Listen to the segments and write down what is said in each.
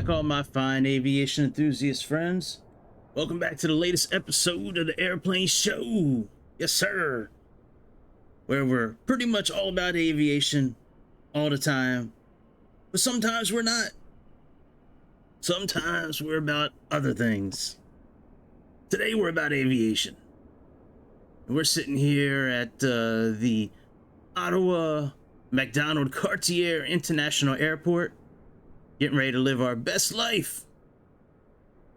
back, all my fine aviation enthusiast friends. Welcome back to the latest episode of the Airplane Show. Yes, sir. Where we're pretty much all about aviation all the time. But sometimes we're not. Sometimes we're about other things. Today we're about aviation. We're sitting here at the Ottawa MacDonald Cartier International Airport, getting ready to live our best life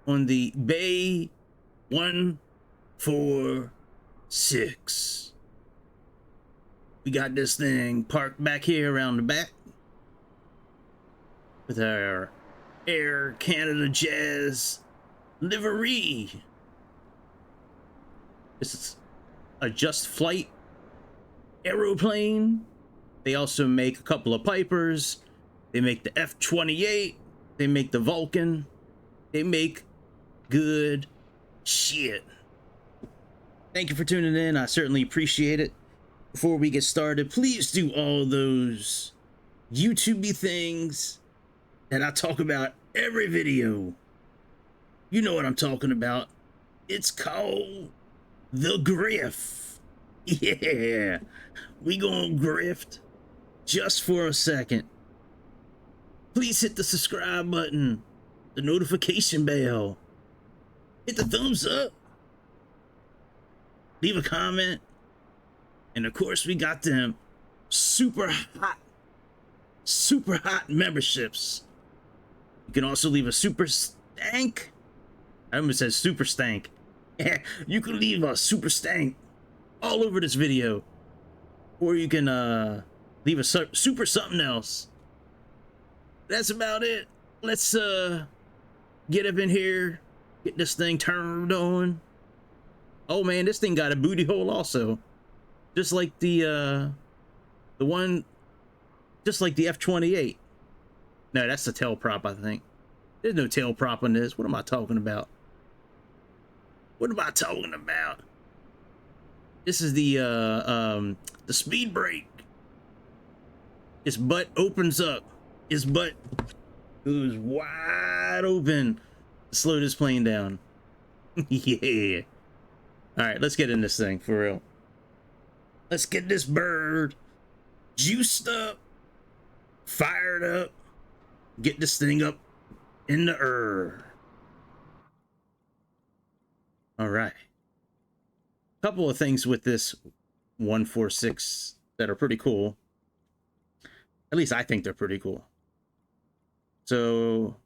on the BAe-146. We got this thing parked back here around the back with our Air Canada Jazz livery. This is a Just Flight aeroplane. They also make a couple of Pipers. They make the F-28. They make the Vulcan. They make good shit. Thank you for tuning in. I certainly appreciate it. Before we get started, please do all those YouTube-y things that I talk about every video. You know what I'm talking about. It's called the grift. Yeah, we gonna grift just for a second. Please hit the subscribe button, the notification bell, hit the thumbs up, leave a comment, and of course we got them super hot memberships. You can also leave a super stank. I almost said super stank. You can leave a super stank all over this video, or you can leave a super something else. That's about it. Let's get up in here, get this thing turned on. Oh man, this thing got a booty hole also, just like the one, just like the F-28. No, that's the tail prop, I think. There's no tail prop on this. What am I talking about? What am I talking about? This is the speed brake. His butt opens up. His butt goes wide open to slow this plane down. Yeah. All right, let's get in this thing for real. Let's get this bird juiced up, fired up, get this thing up in the air. All right. Couple of things with this 146 that are pretty cool. At least I think they're pretty cool. So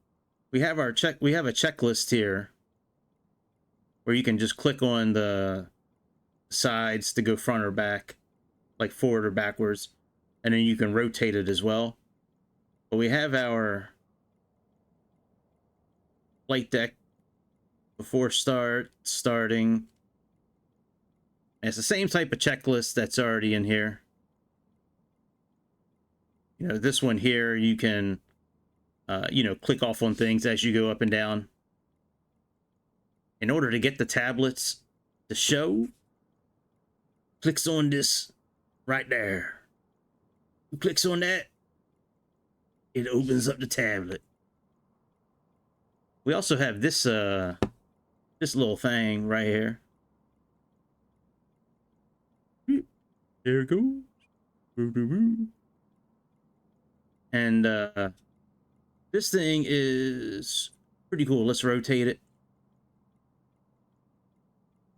we have our we have a checklist here where you can just click on the sides to go front or back, like forward or backwards, and then you can rotate it as well. But we have our flight deck before starting. And it's the same type of checklist that's already in here. You know, this one here, you can, you know, click off on things as you go up and down. In order to get the tablets to show, clicks on this right there. Who clicks on that? It opens up the tablet. We also have this this little thing right here. There it goes. And this thing is pretty cool. Let's rotate it.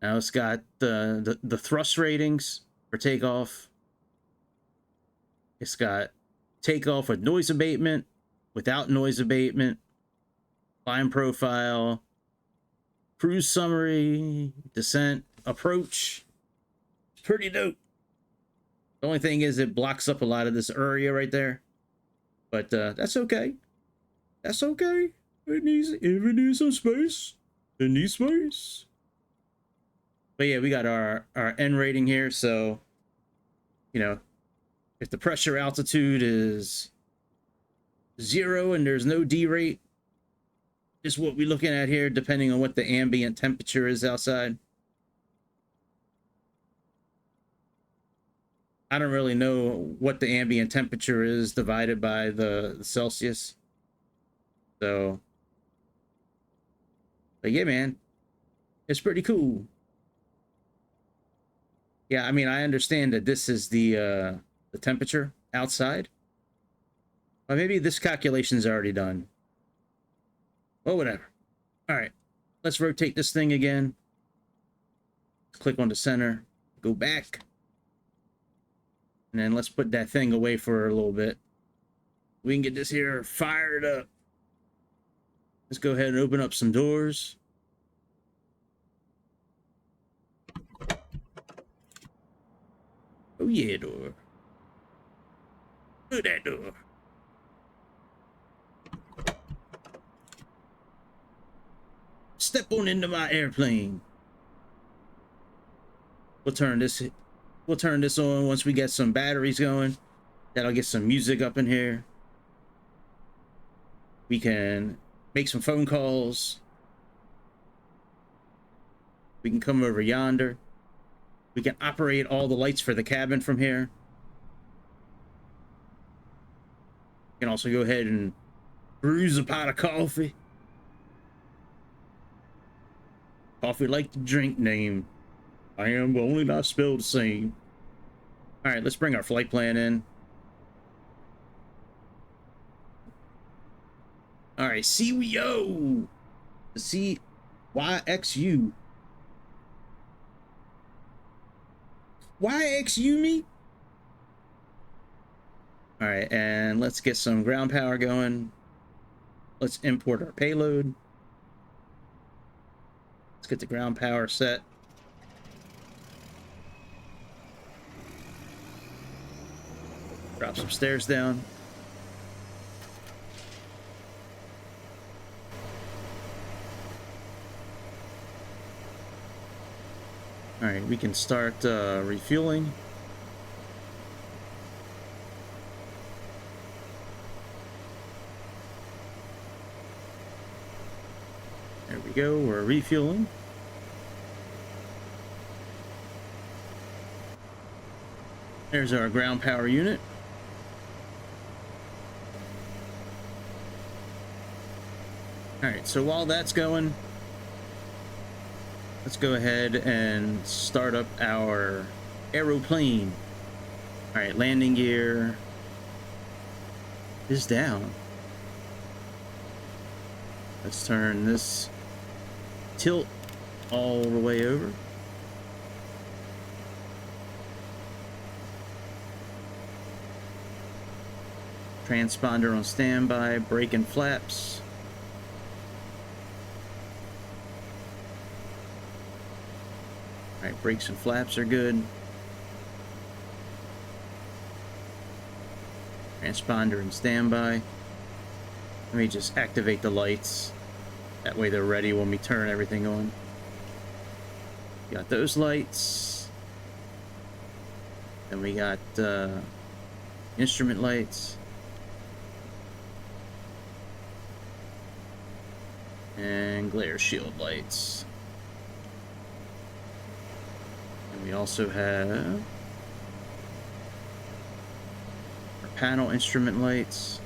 Now it's got the thrust ratings for takeoff. It's got takeoff with noise abatement, without noise abatement, climb profile, cruise summary, descent, approach. Pretty dope. The only thing is it blocks up a lot of this area right there. But that's okay. That's okay. It needs some space. It needs space. But yeah, we got our N rating here. So, you know, if the pressure altitude is 0 and there's no D rate, just what we're looking at here, depending on what the ambient temperature is outside. I don't really know what the ambient temperature is divided by the Celsius. So But yeah, man, it's pretty cool. Yeah, I mean, I understand that this is the temperature outside. But maybe this calculation's already done. Well, whatever. All right, let's rotate this thing again. Click on the center, go back. And then let's put that thing away for a little bit. We can get this here fired up. Let's go ahead and open up some doors. Oh yeah, door. Look at that door. Step on into my airplane. We'll turn this on once we get some batteries going. That'll get some music up in here. We can make some phone calls. We can come over yonder. We can operate all the lights for the cabin from here. We can also go ahead and brew a pot of coffee. Coffee like the drink name. I am only not spelled the same. All right, let's bring our flight plan in. All right, CWO. CYXU. YXU me? All right, and let's get some ground power going. Let's import our payload. Let's get the ground power set. Drop some stairs down. All right, we can start refueling. There we go, we're refueling. There's our ground power unit. All right, so while that's going, let's go ahead and start up our aeroplane. All right, landing gear is down. Let's turn this tilt all the way over. Transponder on standby, brake and flaps. All right, brakes and flaps are good. Transponder and standby. Let me just activate the lights. That way they're ready when we turn everything on. Got those lights. Then we got instrument lights. And glare shield lights. And we also have our panel instrument lights.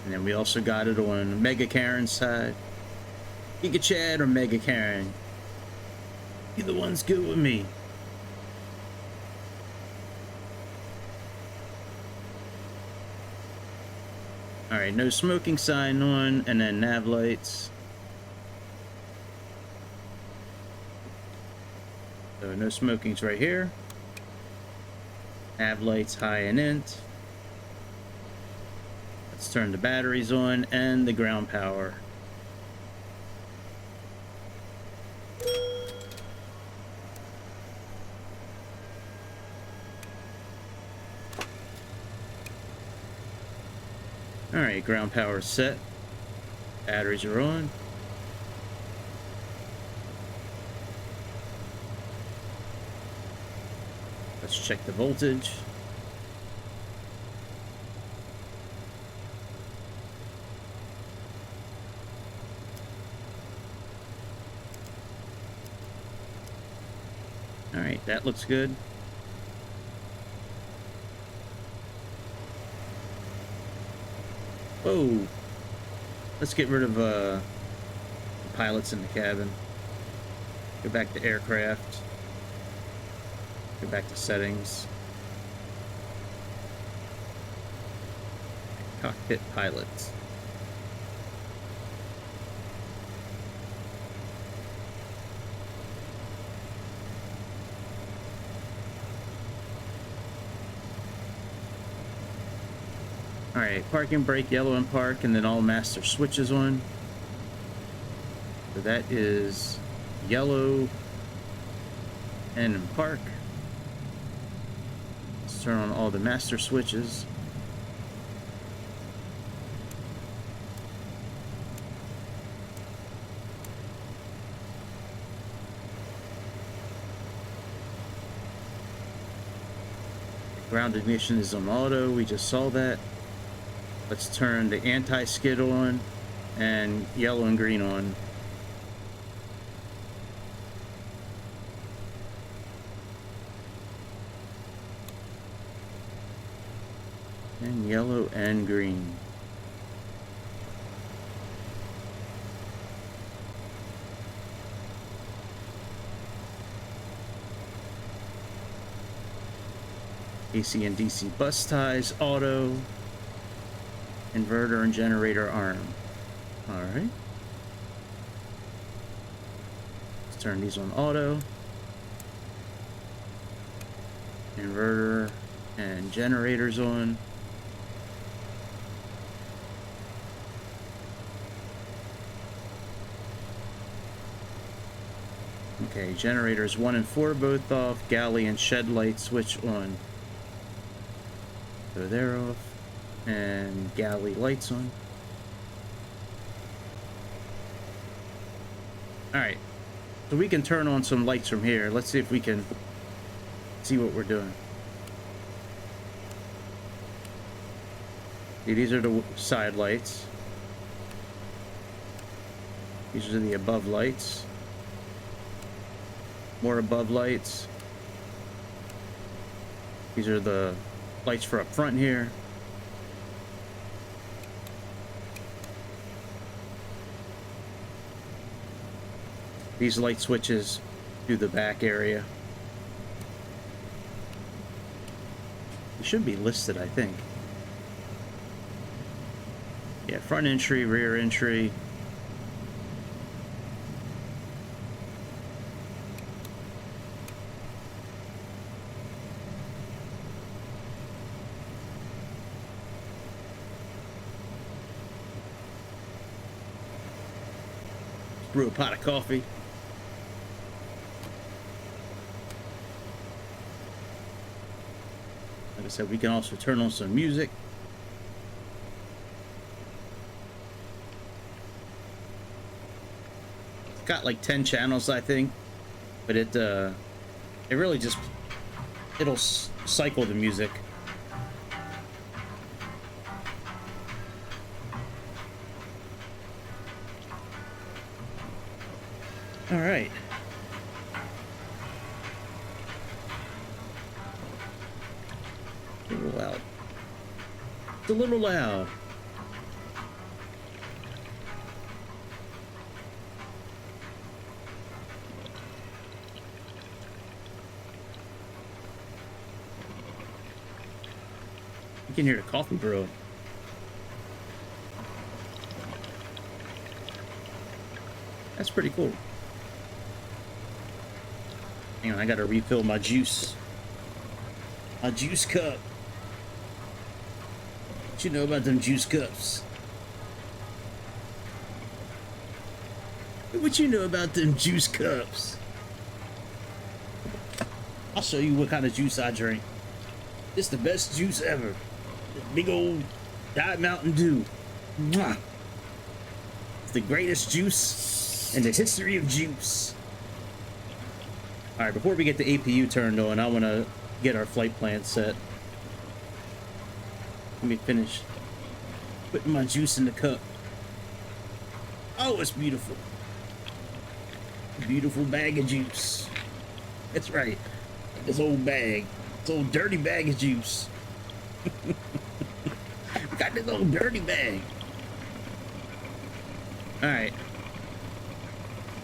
And then we also got it on Mega Karen's side. Giga Chad or Mega Karen? Either one's good with me. Alright, no smoking sign on, and then nav lights. So no smoking's right here. Nav lights high and int. Let's turn the batteries on and the ground power. Alright, ground power is set. Batteries are on. Let's check the voltage. Alright, that looks good. Whoa. Let's get rid of the pilots in the cabin. Go back to aircraft. Go back to settings. Cockpit pilots. Alright, parking brake, yellow and park, and then all master switches on. So that is yellow and in park. Let's turn on all the master switches. Ground ignition is on auto, we just saw that. Let's turn the anti-skid on and yellow and green on. And yellow and green. AC and DC bus ties, auto. Inverter and generator arm. Alright. Let's turn these on auto. Inverter and generators on. Okay, generators 1 and 4 both off. Galley and shed light switch on. So they're off. And galley lights on. Alright. So we can turn on some lights from here. Let's see if we can see what we're doing. See, these are the side lights. These are the above lights. More above lights. These are the lights for up front here. These light switches do the back area. They should be listed, I think. Yeah, front entry, rear entry. Brew a pot of coffee. Like I said, we can also turn on some music. It's got like 10 channels, I think, but it really just, it'll cycle the music. All right. A little loud. It's a little loud. You can hear the coffee brewing. That's pretty cool. Hang on, I gotta refill my juice. My juice cup. What you know about them juice cups? What you know about them juice cups? I'll show you what kind of juice I drink. It's the best juice ever. This big old Diet Mountain Dew. Mwah. It's the greatest juice in the history of juice. All right, before we get the APU turned on, I want to get our flight plan set. Let me finish putting my juice in the cup. Oh, it's beautiful. Beautiful bag of juice. That's right. This old bag. This old dirty bag of juice. What Got this little dirty bag. All right.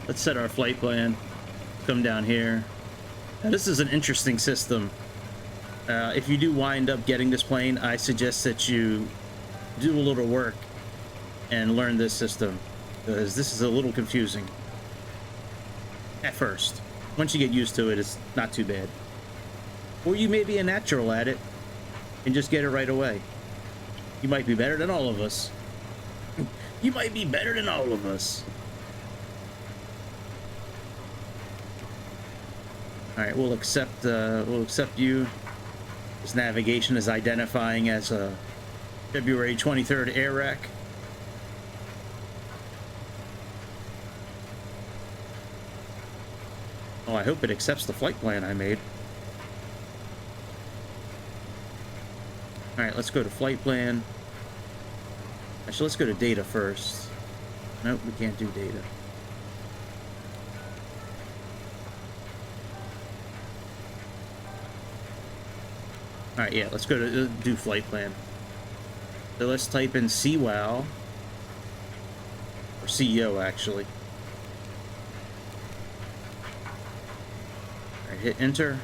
Let's set our flight plan. Come down here. Now, this is an interesting system. If you do wind up getting this plane, I suggest that you do a little work and learn this system, because this is a little confusing at first. Once you get used to it, it's not too bad. Or you may be a natural at it and just get it right away. You might be better than all of us. You might be better than all of us. All right, we'll accept you. This navigation is identifying as a February 23rd air rack. Oh, I hope it accepts the flight plan I made. All right, let's go to flight plan. Actually, let's go to data first. Nope, we can't do data. All right, yeah, let's go to do flight plan. So let's type in CWOW, or CEO actually. All right, hit enter.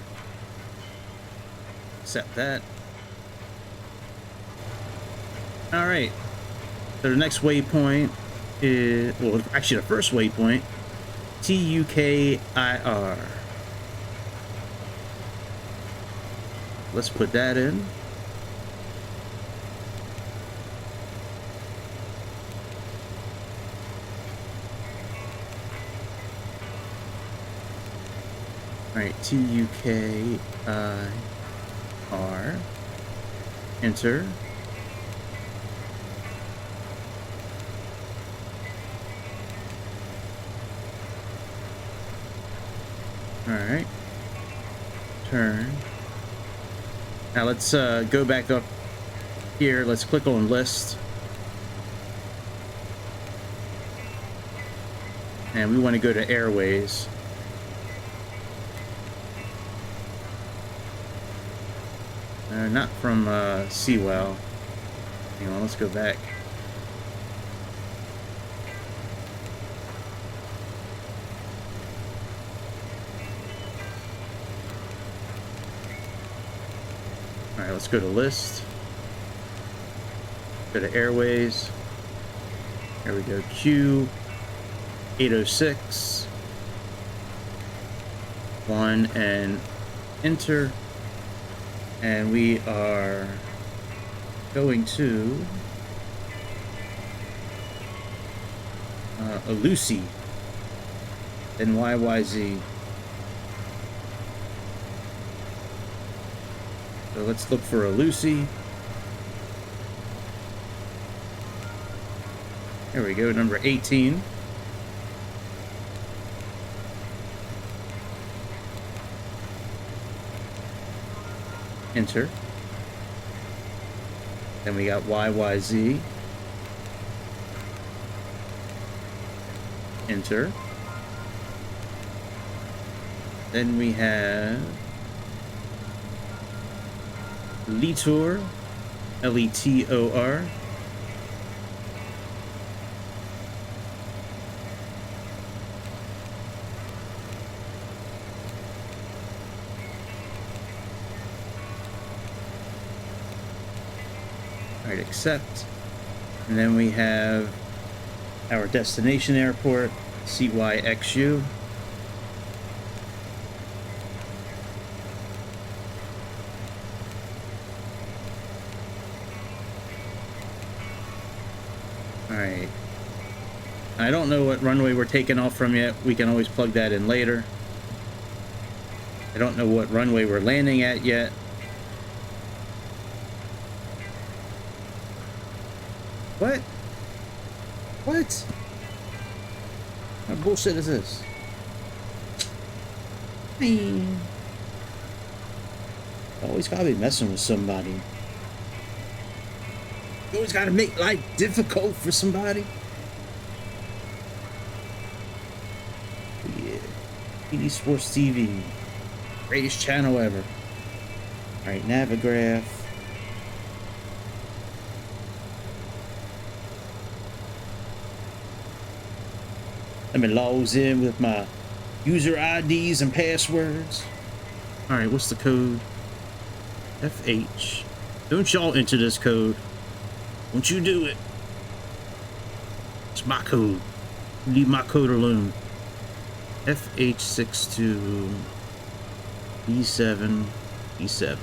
Accept that. All right. So the next waypoint is, well, actually the first waypoint, TUKIR. Let's put that in. All right, TUKIR. Enter. All right. Turn. Now let's go back up here. Let's click on list. And we want to go to airways. Not from Seawell. Hang on, let's go back. All right, let's go to list. Go to airways. There we go. Q806. 1 and enter. And we are going to a Lucy and YYZ. So let's look for a Lucy. There we go, number 18. Enter. Then we got YYZ. Enter. Then we have Letor, Letor. All right, accept. And then we have our destination airport, CYXU. Alright. I don't know what runway we're taking off from yet. We can always plug that in later. I don't know what runway we're landing at yet. What? What? What bullshit is this? Man. Always gotta be messing with somebody. You always gotta make life difficult for somebody. Yeah. PD Sports TV. Greatest channel ever. Alright, Navigraph. Let me log in with my user IDs and passwords. All right, what's the code? FH. Don't y'all enter this code. Don't you do it. It's my code. Leave my code alone. FH62 B7 B7.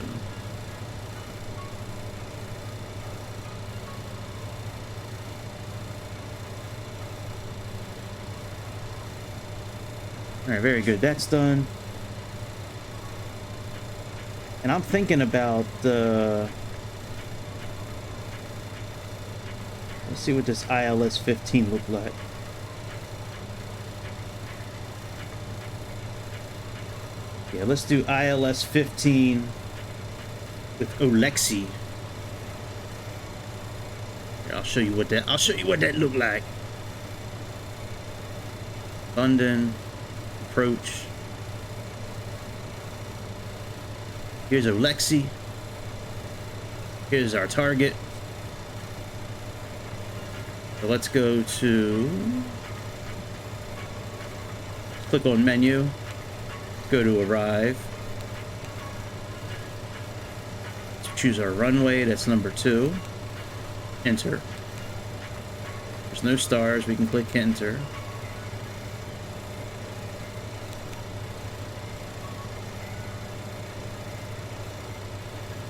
All right, very good. That's done. And I'm thinking about let's see what this ILS 15 looked like. Yeah, let's do ILS 15 with Olexi. Here, I'll show you what that looked like. London, approach. Here's Olexi. Here's our target. So let's go to, click on menu, go to arrive. Let's choose our runway, that's number 2. Enter. There's no stars, we can click enter.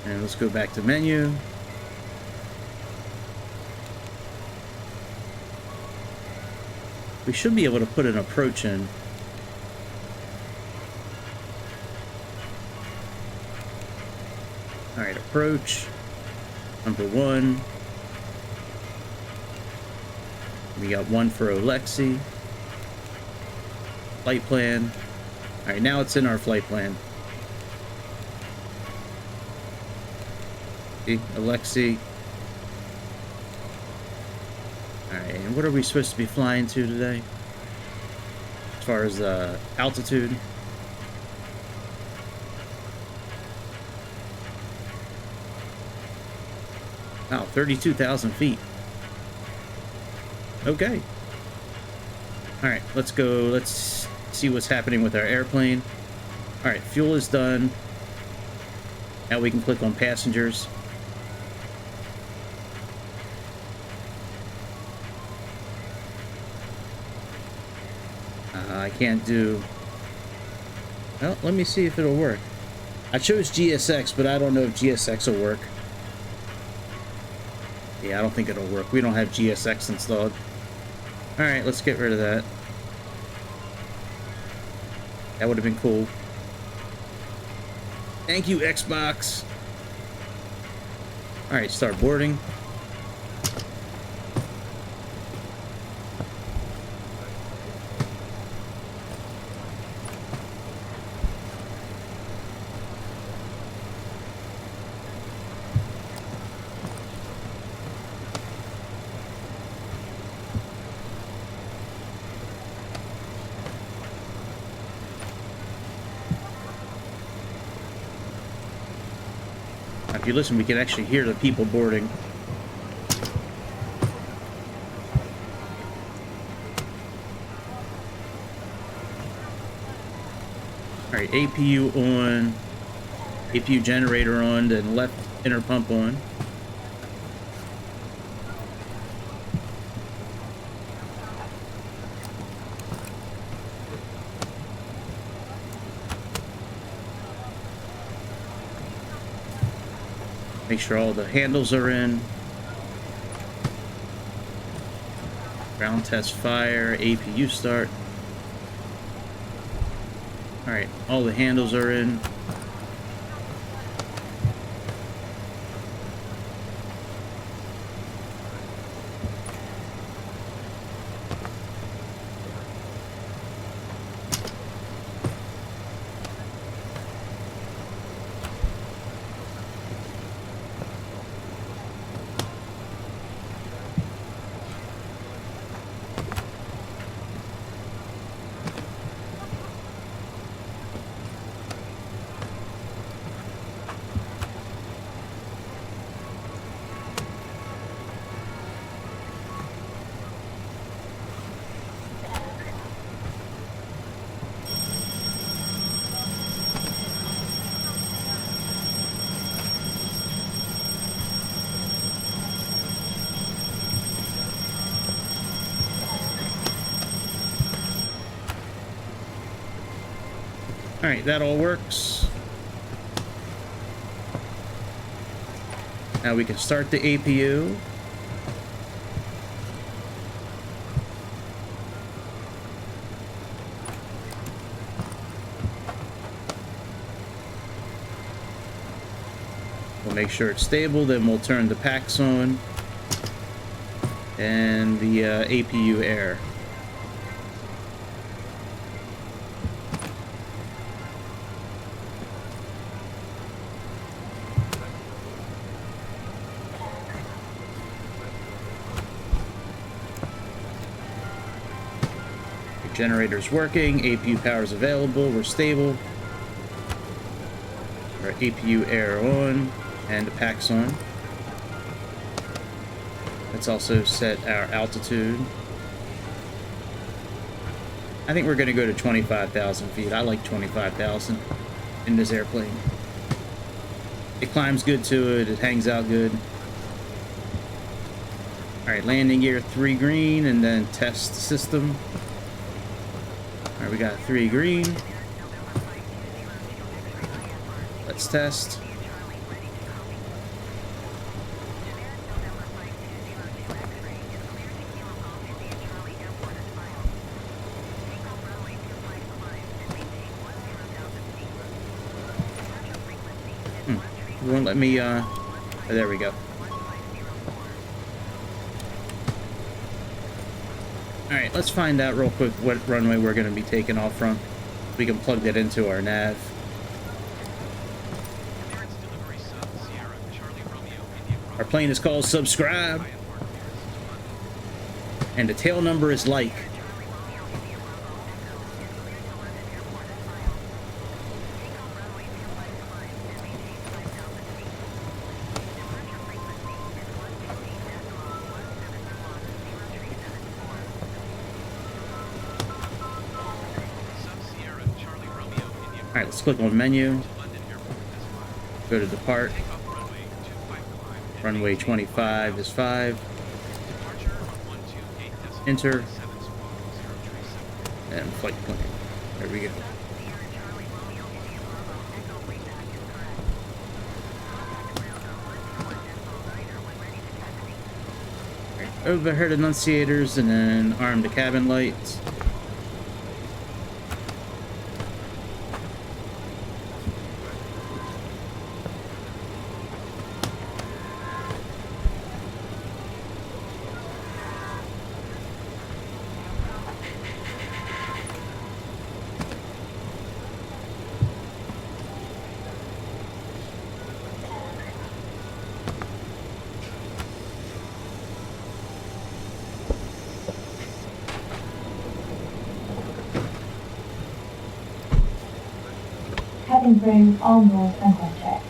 And let's go back to menu. We should be able to put an approach in. All right, approach. Number 1. We got 1 for Olexi. Flight plan. All right, now it's in our flight plan. See, Olexi. Alright, and what are we supposed to be flying to today? As far as altitude? Wow, 32,000 feet. Okay. Alright, let's go. Let's see what's happening with our airplane. Alright, fuel is done. Now we can click on passengers. I can't do... Well, let me see if it'll work. I chose GSX, but I don't know if GSX will work. Yeah, I don't think it'll work. We don't have GSX installed. Alright, let's get rid of that. That would have been cool. Thank you, Xbox. Alright, start boarding. If you listen, we can actually hear the people boarding. Alright, APU on. APU generator on, then left inner pump on. Make sure all the handles are in. Ground test fire, APU start. Alright, all the handles are in. Alright, that all works. Now we can start the APU. We'll make sure it's stable, then we'll turn the packs on and the APU air. Generator's working, APU power is available, we're stable. Our APU air on, and the pack's on. Let's also set our altitude. I think we're going to go to 25,000 feet. I like 25,000 in this airplane. It climbs good to it, it hangs out good. Alright, landing gear 3 green, and then test system. Alright, we got 3 green. Let's test. It won't let me, oh, there we go. Alright, let's find out real quick what runway we're going to be taking off from. We can plug that into our nav. Our plane is called Subscribe. And the tail number is like. Alright, let's click on menu. Go to depart. Runway 25 is 5. Enter. And flight plan. There we go. Right, overhead annunciators and then arm the cabin lights. Cabin crew, all rules and contracts.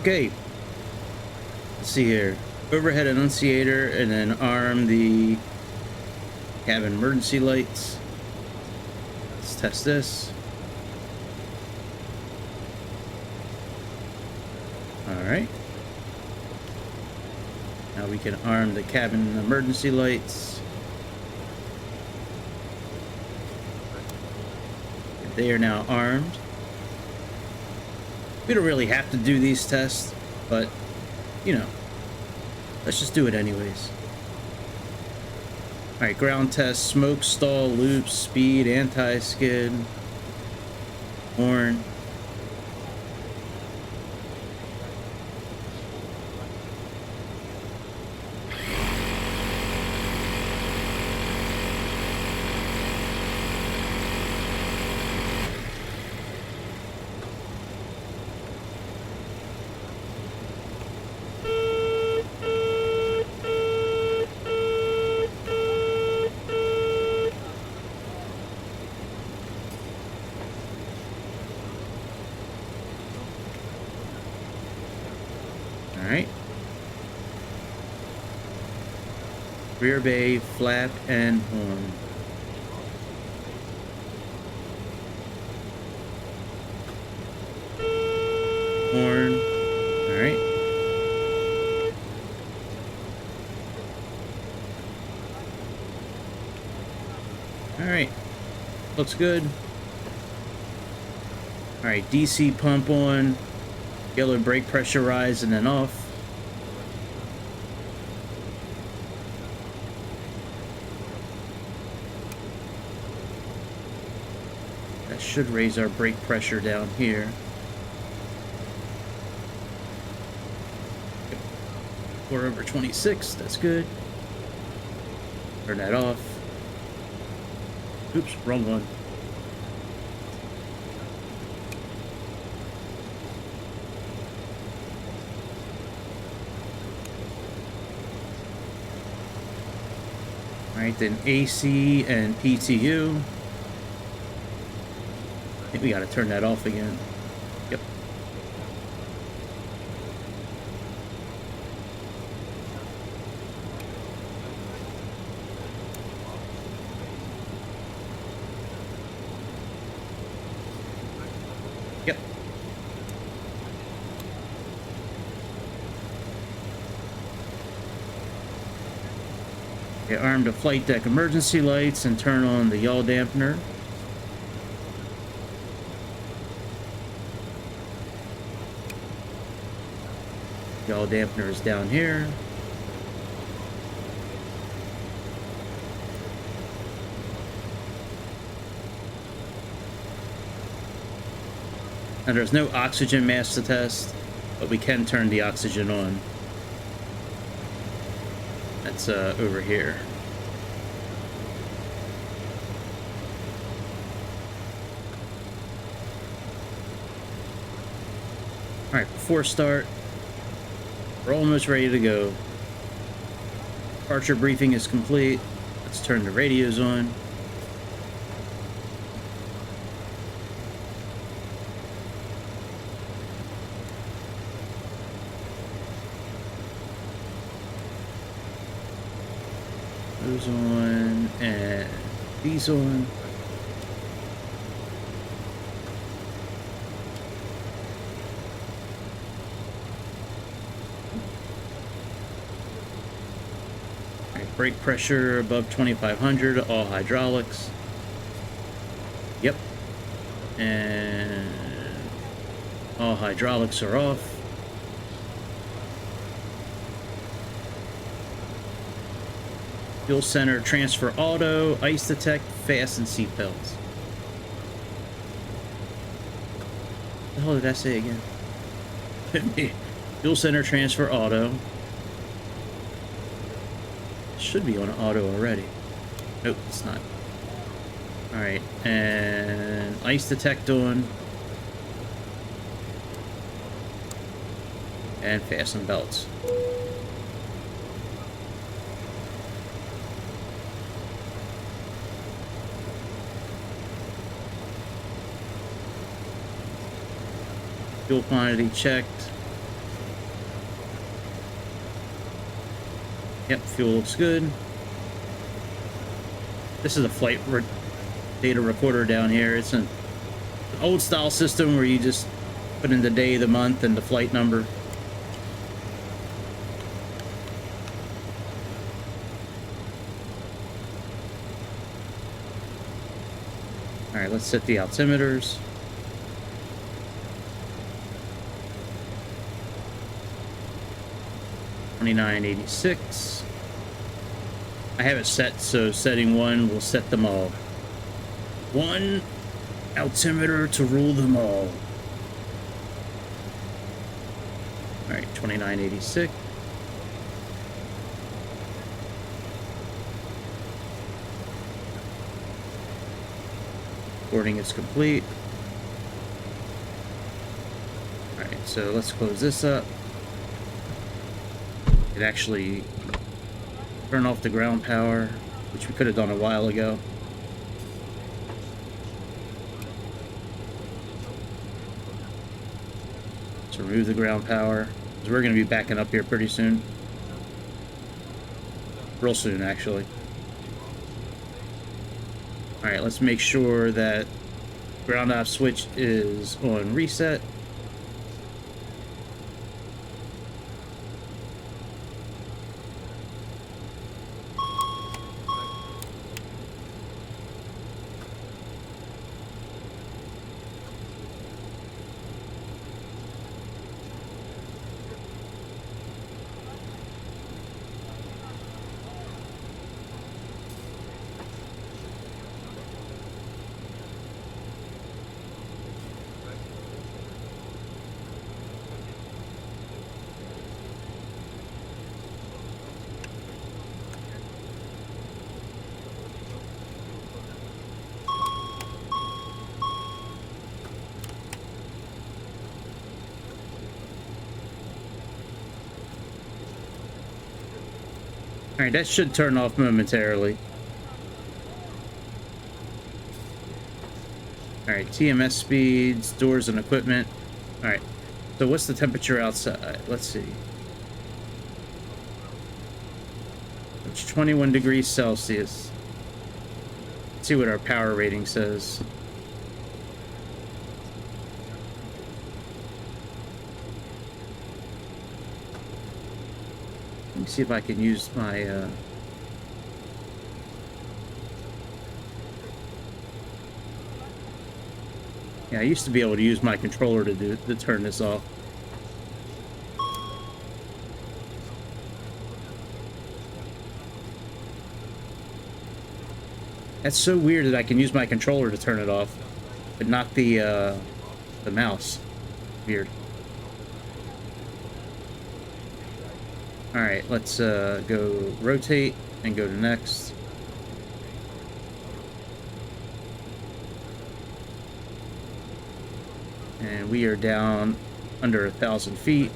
Okay, let's see here. Overhead annunciator and then arm the cabin emergency lights. Let's test this. Alright. Now we can arm the cabin emergency lights. They are now armed. We don't really have to do these tests, but, you know, let's just do it anyways. Alright, ground test, smoke, stall, loop, speed, anti-skid, horn. Rear bay, flap, and horn. Horn. Alright. Alright. Looks good. Alright, DC pump on. Yellow brake pressure rise and then off. That should raise our brake pressure down here. 4/26, that's good. Turn that off. Oops, wrong one. Alright, then AC and PTU. I think we gotta turn that off again. Yep. Yep. Okay, arm the flight deck emergency lights and turn on the yaw dampener. Yaw dampener is down here. And there's no oxygen mask to test, but we can turn the oxygen on. That's over here. Alright, before start, we're almost ready to go. Departure briefing is complete. Let's turn the radios on. Those on and these on. Alright, brake pressure above 2500, all hydraulics. Yep. And all hydraulics are off. Fuel center transfer auto, ice detect, fasten seatbelts. What the hell did I say again? Fuel center transfer auto. Should be on auto already. Nope, it's not. Alright, and ice detect on. And fasten belts. Fuel quantity checked. Yep, fuel looks good. This is a flight data recorder down here. It's an old style system where you just put in the day, the month, and the flight number. Alright, let's set the altimeters. $29.86. I have it set so setting 1 will set them all. One altimeter to rule them all. Alright, $29.86. Boarding is complete. Alright, so let's close this up. It actually turn off the ground power, which we could have done a while ago. Let's remove the ground power, because we're going to be backing up here pretty soon. real soon, actually. All right, let's make sure that ground off switch is on reset. All right, that should turn off momentarily. All right, TMS speeds, doors and equipment. All right, so what's the temperature outside? Let's see. It's 21 degrees Celsius. Let's see what our power rating says. Let me see if I can use my yeah, I used to be able to use my controller to turn this off. That's so weird that I can use my controller to turn it off, but not the mouse. Weird. All right, let's go rotate and go to next. And we are down under 1,000 feet.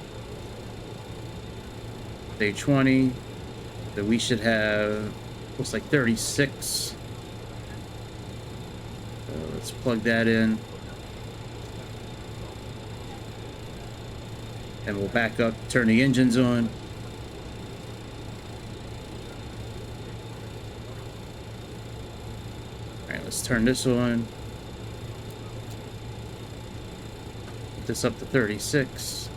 Day 20. So we should have, looks like 36. So let's plug that in. And we'll back up, turn the engines on. Let's turn this on. Get this up to 36.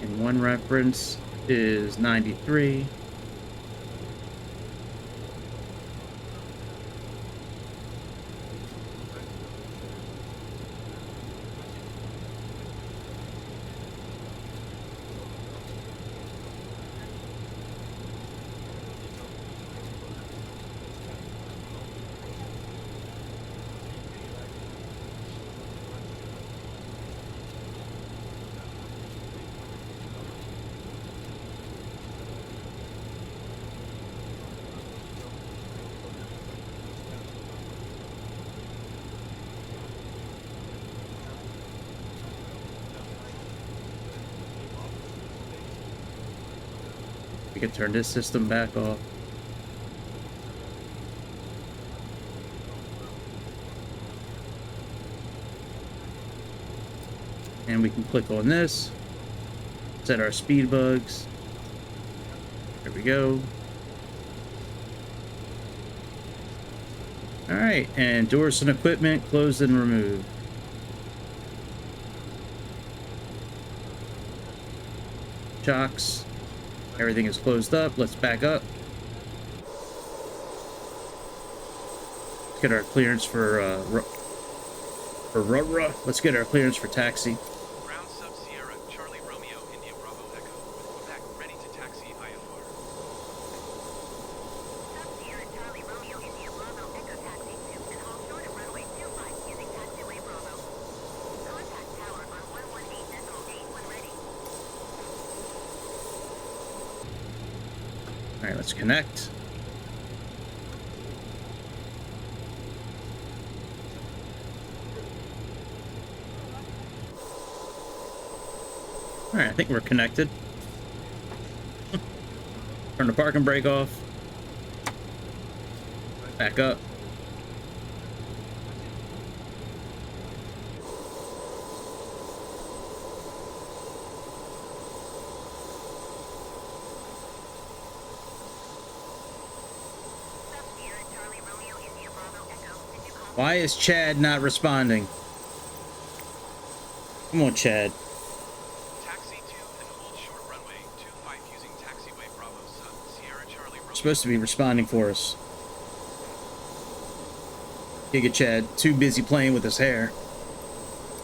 And one reference is 93. We can turn this system back off. And we can click on this, set our speed bugs. There we go. All right, and doors and equipment closed and removed. Shocks. Everything is closed up. Let's back up. Let's get our clearance for let's get our clearance for taxi. Ground Sub Sierra, Charlie Romeo, India Bravo Echo. Quebec, ready to taxi IFR. Sub Sierra, Charlie Romeo, India Bravo Echo taxi to and hold short of runway 25 using taxiway Bravo. Contact tower on 118.8 when ready. All right, let's connect. Alright, I think we're connected. Turn the parking brake off. Back up. Sierra Charlie Romeo India Bravo Echo. Did you call? Why is Chad not responding? Come on, Chad. Taxi 2 and hold short runway 25 using taxiway Bravo Sun. Sierra Charlie Romeo. You're supposed to be responding for us. Giga Chad, too busy playing with his hair.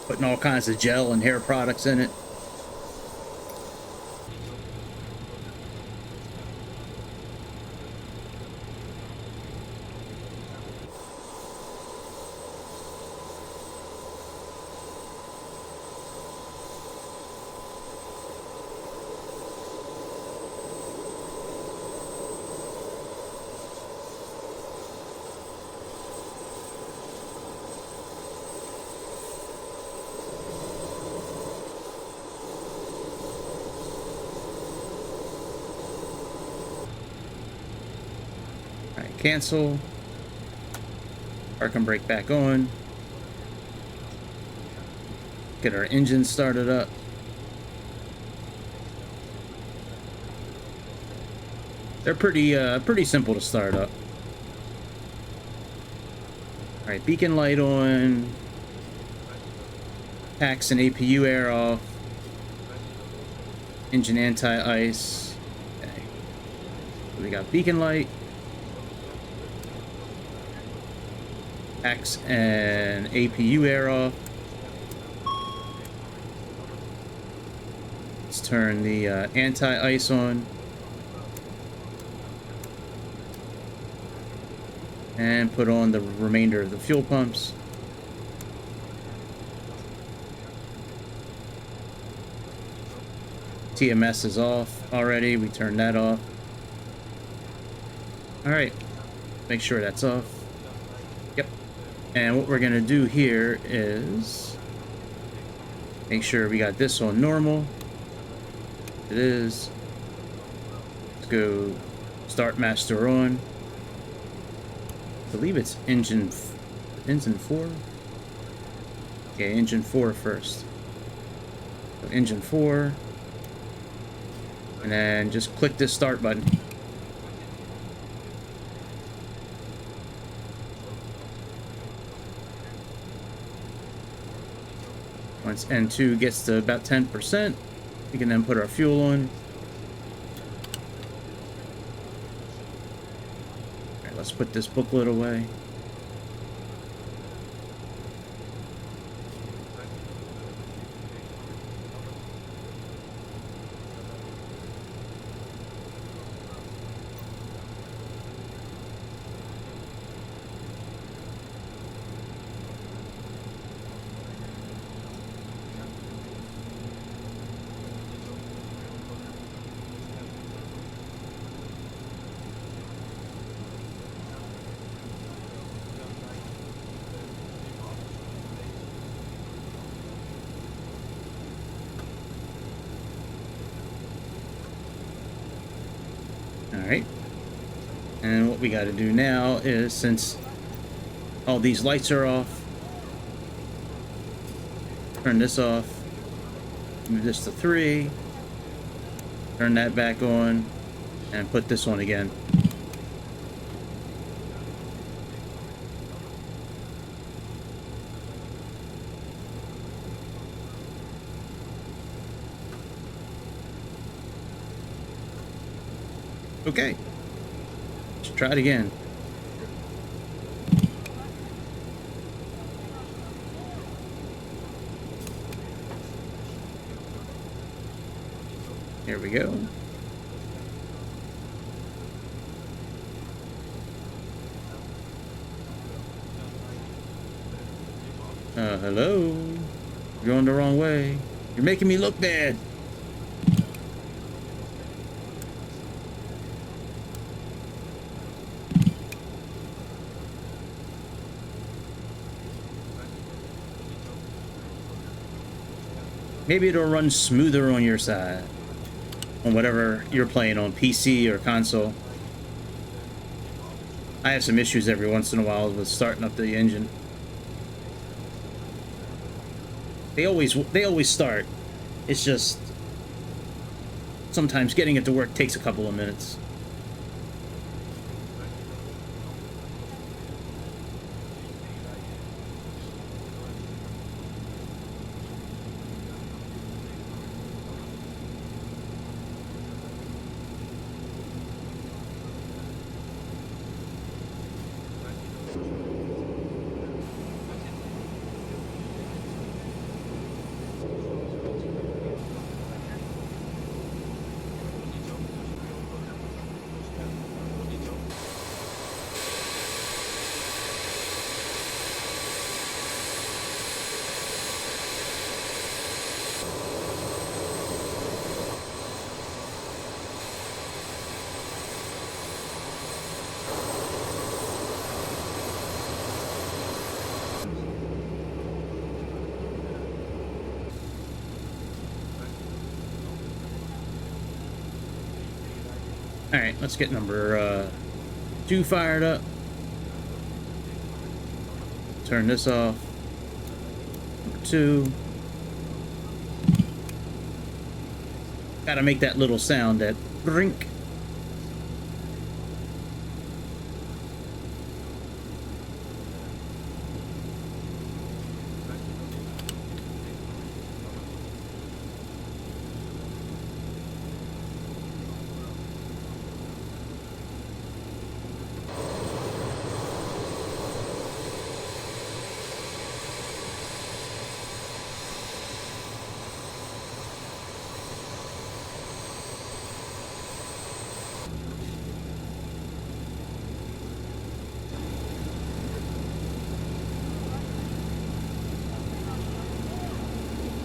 Putting all kinds of gel and hair products in it. Alright, cancel. Parking brake back on. Get our engine started up. They're pretty simple to start up. Alright, beacon light on. Tax and APU air off. Engine anti-ice. Okay. So we got beacon light. Tax and APU air off. Let's turn the anti-ice on. And put on the remainder of the fuel pumps. TMS is off already. We turned that off. Alright. Make sure that's off. Yep. And what we're going to do here is make sure we got this on normal. It is. Let's go start master on. I believe it's engine 4. Okay, engine 4 first. So engine 4. And then just click this start button. Once N2 gets to about 10%, we can then put our fuel on. Alright, let's put this booklet away. Alright, and what we got to do now is, since all these lights are off, turn this off, move this to 3, turn that back on, and put this on again. Okay, let's try it again. Here we go. Hello? You're going the wrong way. You're making me look bad. Maybe it'll run smoother on your side. On whatever you're playing on, PC or console. I have some issues every once in a while with starting up the engine. They always start. It's just sometimes getting it to work takes a couple of minutes. Alright, let's get number 2 fired up. Turn this off. Number 2. Gotta make that little sound, that brink.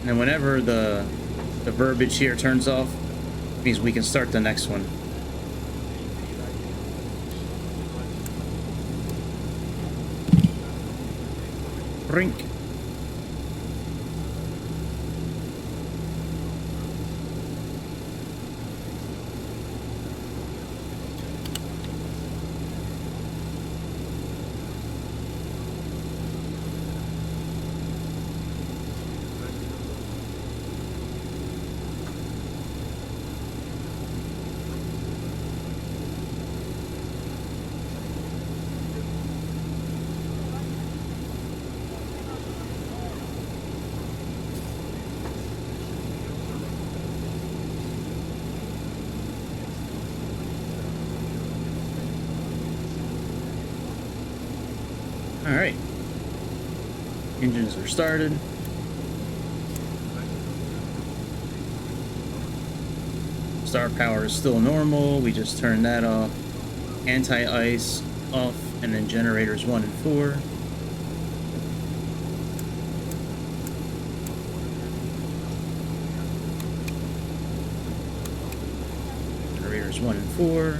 And whenever the verbiage here turns off, it means we can start the next one. Brink. Alright. Engines are started. Star power is still normal. We just turned that off. Anti-ice off, and then generators 1 and 4. Generators 1 and 4.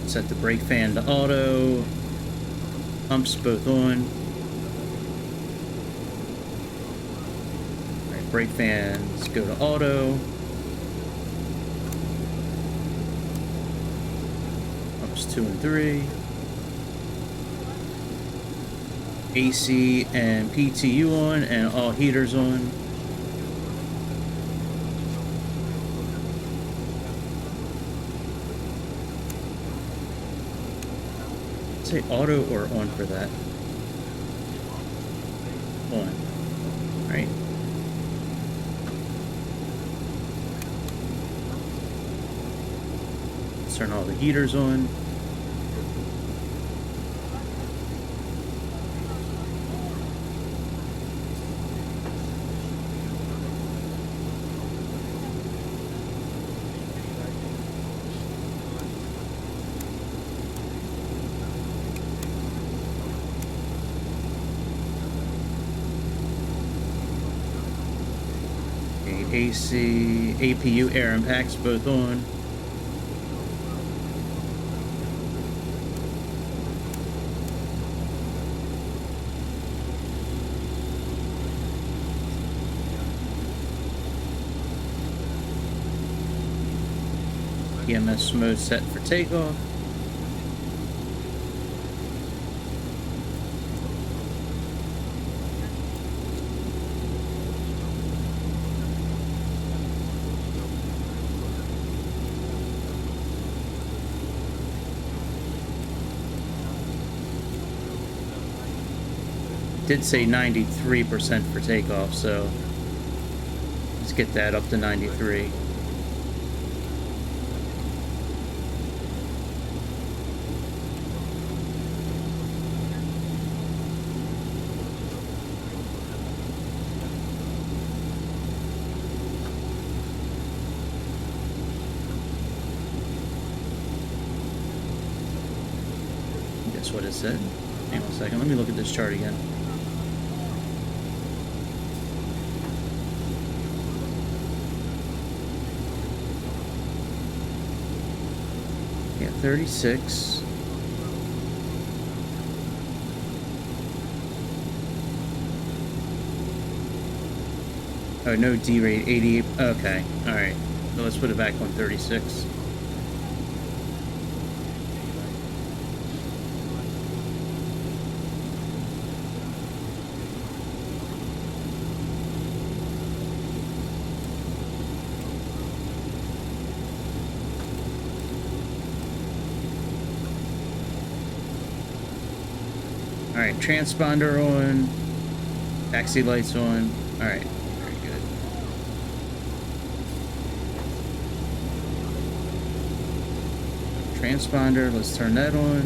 Set the brake fan to auto. Pumps both on. Alright, brake fans go to auto. Pumps 2 and 3. AC and PTU on, and all heaters on. Say auto or on for that? On. Right. Let's turn all the heaters on. AC, APU, air impacts both on. EMS mode set for takeoff. Did say 93% for takeoff, so let's get that up to 93. That's what it said. Hang on a second, let me look at this chart again. Yeah, 36. Oh, no D rate, 88. Okay, alright. So let's put it back on 36. Alright, transponder on, taxi lights on. Alright, very good. Transponder, let's turn that on.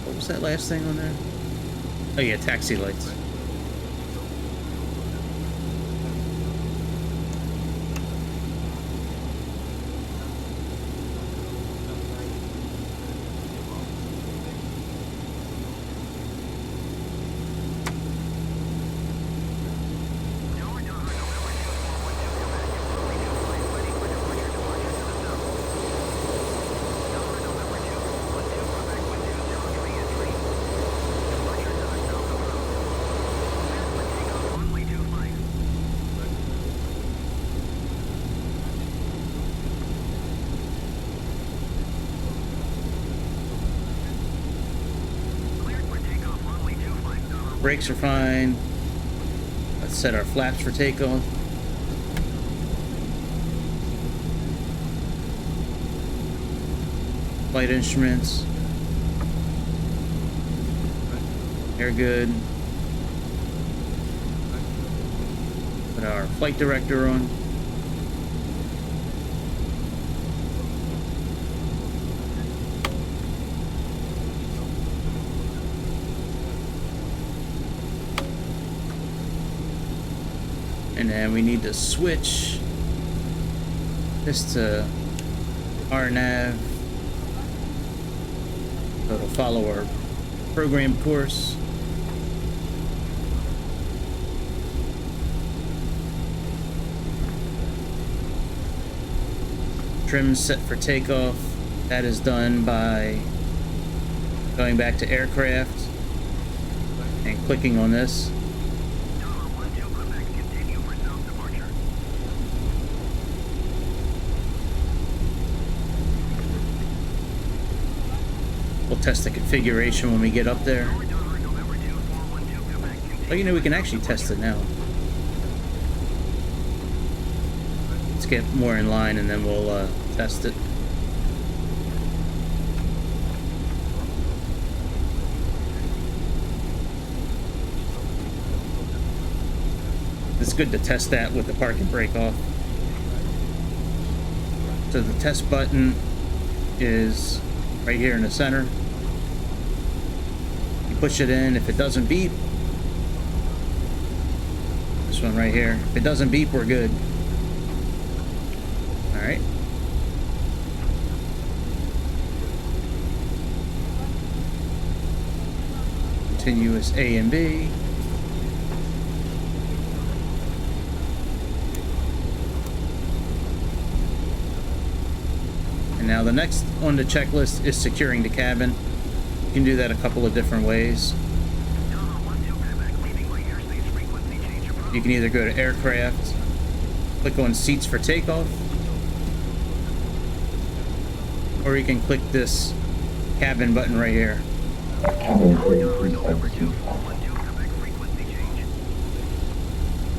What was that last thing on there? Oh yeah, taxi lights. Brakes are fine. Let's set our flaps for takeoff. Flight instruments. They're good. Put our flight director on. And then we need to switch this to RNAV. So it'll follow our program course. Trim set for takeoff. That is done by going back to aircraft and clicking on this. We'll test the configuration when we get up there. Oh, you know, we can actually test it now. Let's get more in line and then we'll test it. It's good to test that with the park and brake off. So the test button is right here in the center. You push it in. If it doesn't beep, this one right here, if it doesn't beep, we're good. All right. Continuous A and B. And now the next on the checklist is securing the cabin. You can do that a couple of different ways. You can either go to aircraft, click on seats for takeoff, or you can click this cabin button right here. Cabin crew 372.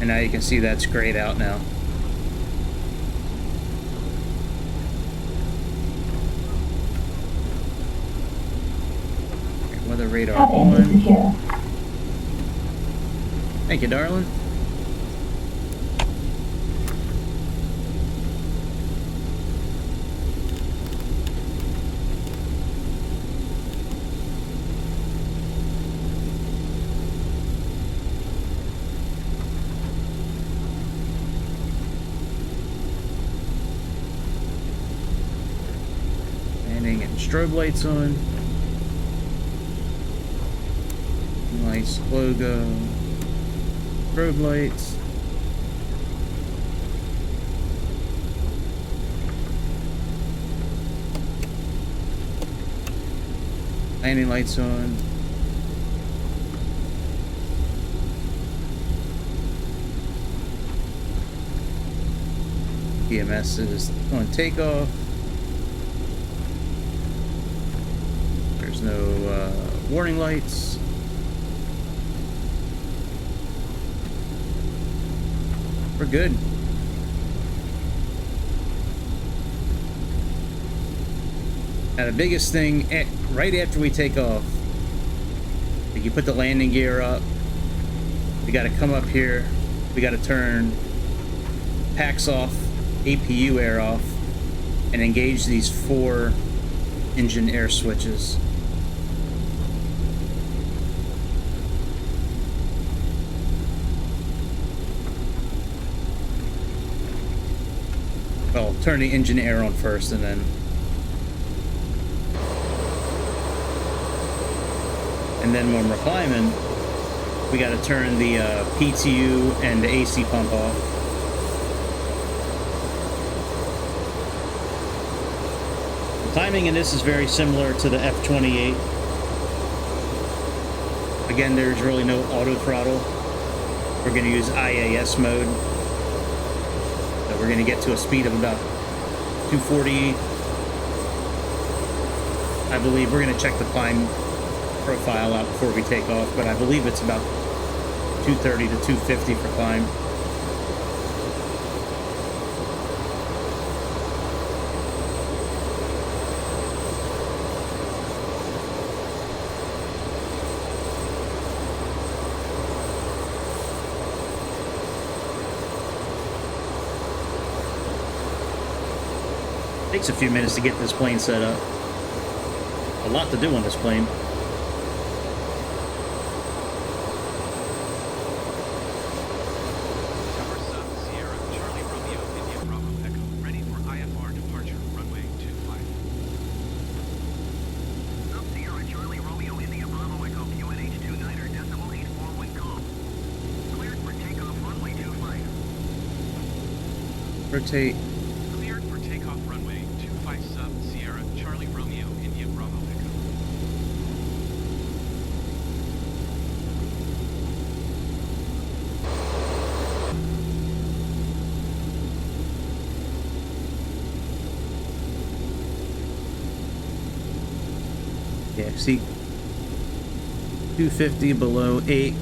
And now you can see that's grayed out now. Okay, weather radar Cabin is on. secure. Thank you, darling. Landing and strobe lights on. Nice logo. Strobe lights. Landing lights on. EMS is on takeoff. There's no warning lights. We're good. Now the biggest thing, right after we take off, you put the landing gear up, we got to come up here, we got to turn packs off, APU air off, and engage these 4 engine air switches. Well, turn the engine air on first, and then when we're climbing, we got to turn the PTU and the AC pump off. The timing in this is very similar to the F-28. Again, there's really no auto throttle. We're going to use IAS mode. So we're going to get to a speed of about 240. I believe we're going to check the climb profile out before we take off, but I believe it's about 230 to 250 for climb. Takes a few minutes to get this plane set up. A lot to do on this plane. Rotate. Cleared for takeoff runway 25 sub Sierra Charlie Romeo India Bravo Echo. Yeah, see, 250 below 8.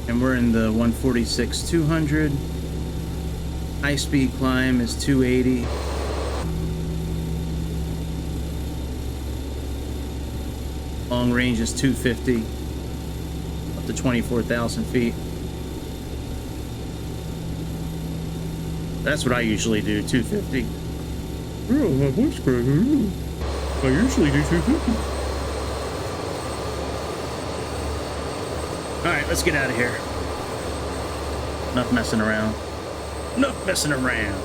And we're in the 146-200. High speed climb is 280. Long range is 250. Up to 24,000 feet. That's what I usually do, 250. Oh, my voice cracking. I usually do 250. Alright, let's get out of here. Enough messing around. Enough messing around.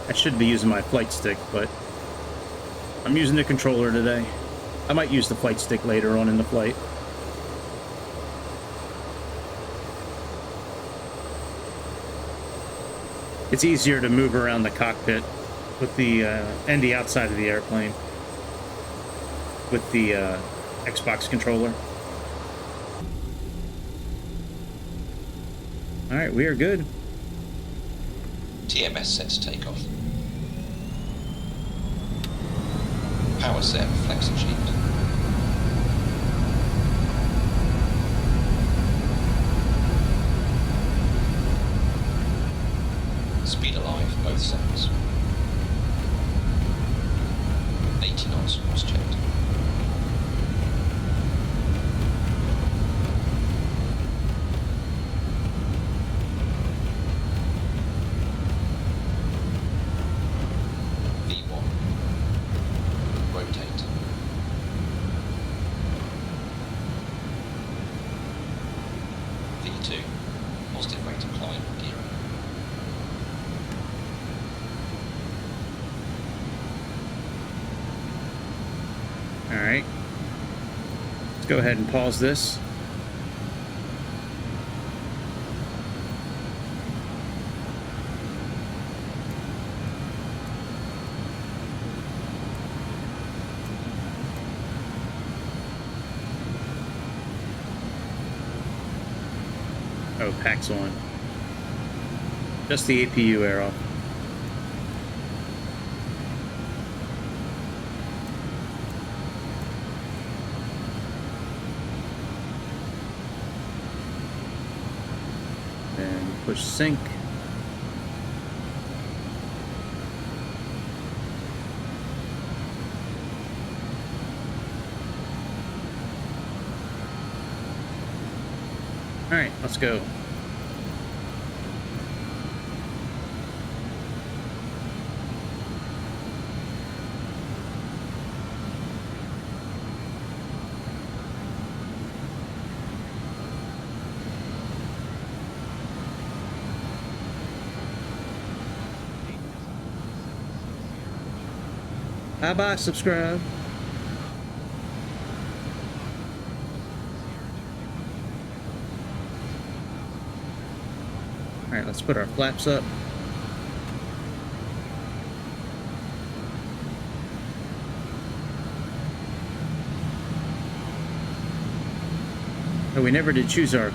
I should be using my flight stick, but I'm using the controller today. I might use the flight stick later on in the flight. It's easier to move around the cockpit with the and the outside of the airplane with the Xbox controller. All right, we are good. TMS set to take off. Power set flex achieved. Speed alive, both sets. 80 knots was checked. V1. Rotate. V2. Positive rate of climb, gearing. All right. Let's go ahead and pause this. Oh, pack's on. Just the APU air off. And push sync. All right, let's go. Bye-bye, subscribe. All right, let's put our flaps up. Oh, we never did choose our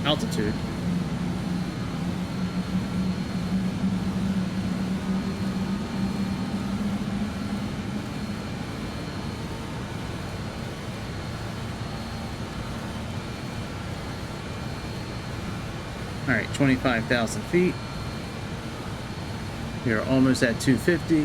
altitude. All right, 25,000 feet. We are almost at 250.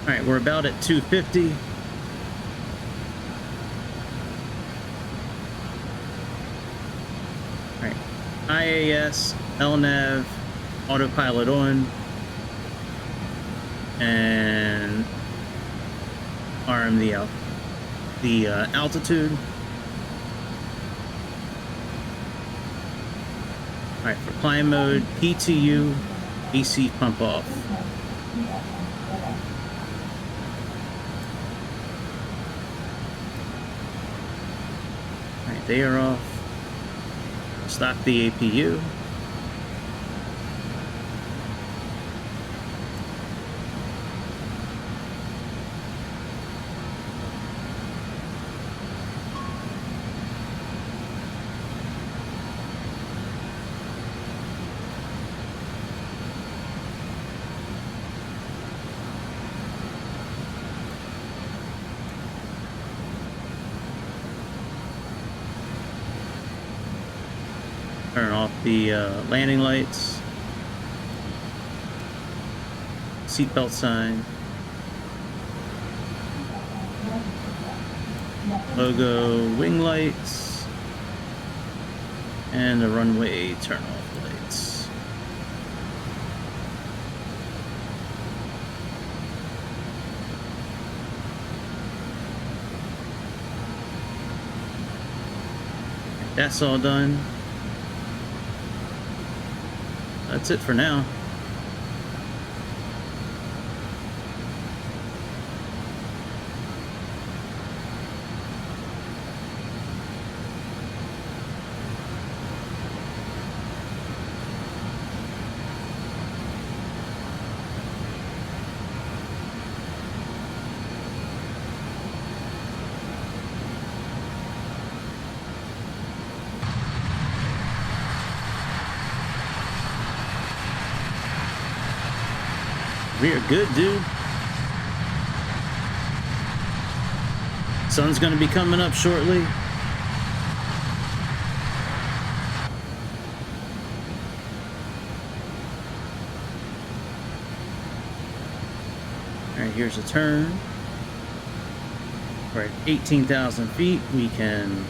All right, we're about at 250. All right, IAS, LNAV, autopilot on, and arm the altitude. All right, for climb mode, PTU, AC pump off. All right, they are off. Stop the APU. Turn off the landing lights, seatbelt sign, logo wing lights, and the runway turn off lights. That's all done. That's it for now. We are good, dude. Sun's gonna be coming up shortly. All right, here's a turn. We're at 18,000 feet. We can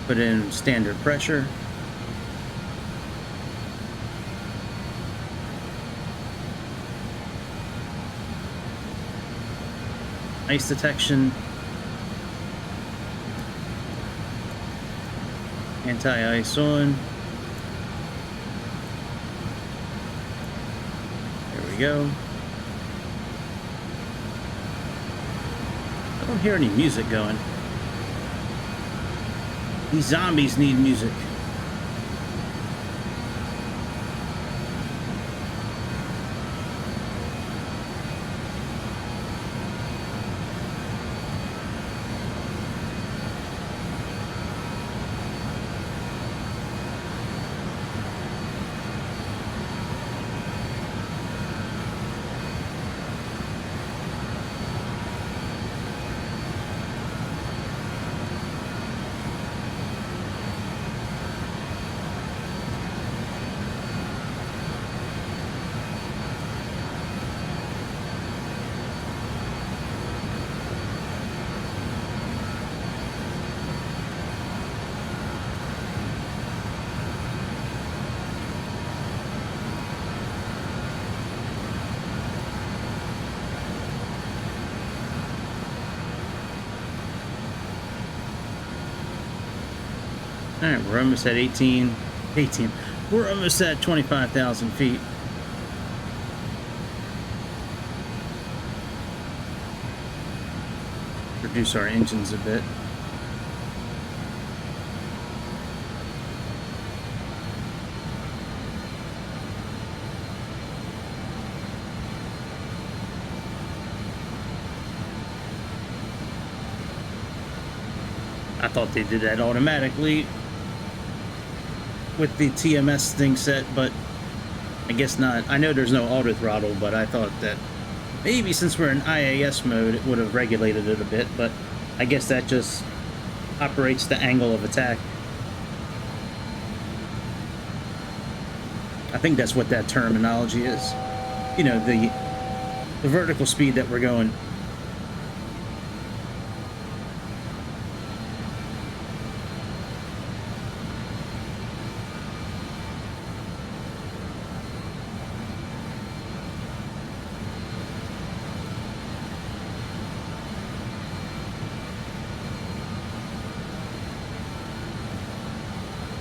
put in standard pressure. Ice detection. Anti-ice on. There we go. I don't hear any music going. These zombies need music. All right, we're almost at 18. We're almost at 25,000 feet. Reduce our engines a bit. I thought they did that automatically with the TMS thing set, but I guess not. I know there's no auto throttle, but I thought that maybe since we're in IAS mode, it would have regulated it a bit, but I guess that just operates the angle of attack. I think that's what that terminology is. You know, the vertical speed that we're going.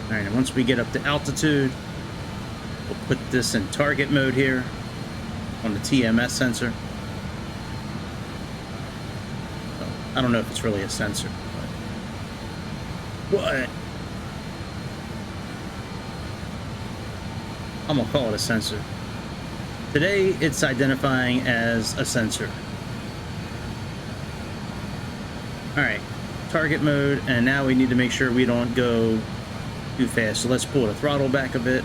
Alright, and once we get up to altitude, we'll put this in target mode here on the TMS sensor. Well, I don't know if it's really a sensor, but what? I'm gonna call it a sensor. Today, it's identifying as a sensor. Alright, target mode, and now we need to make sure we don't go too fast. So let's pull the throttle back a bit.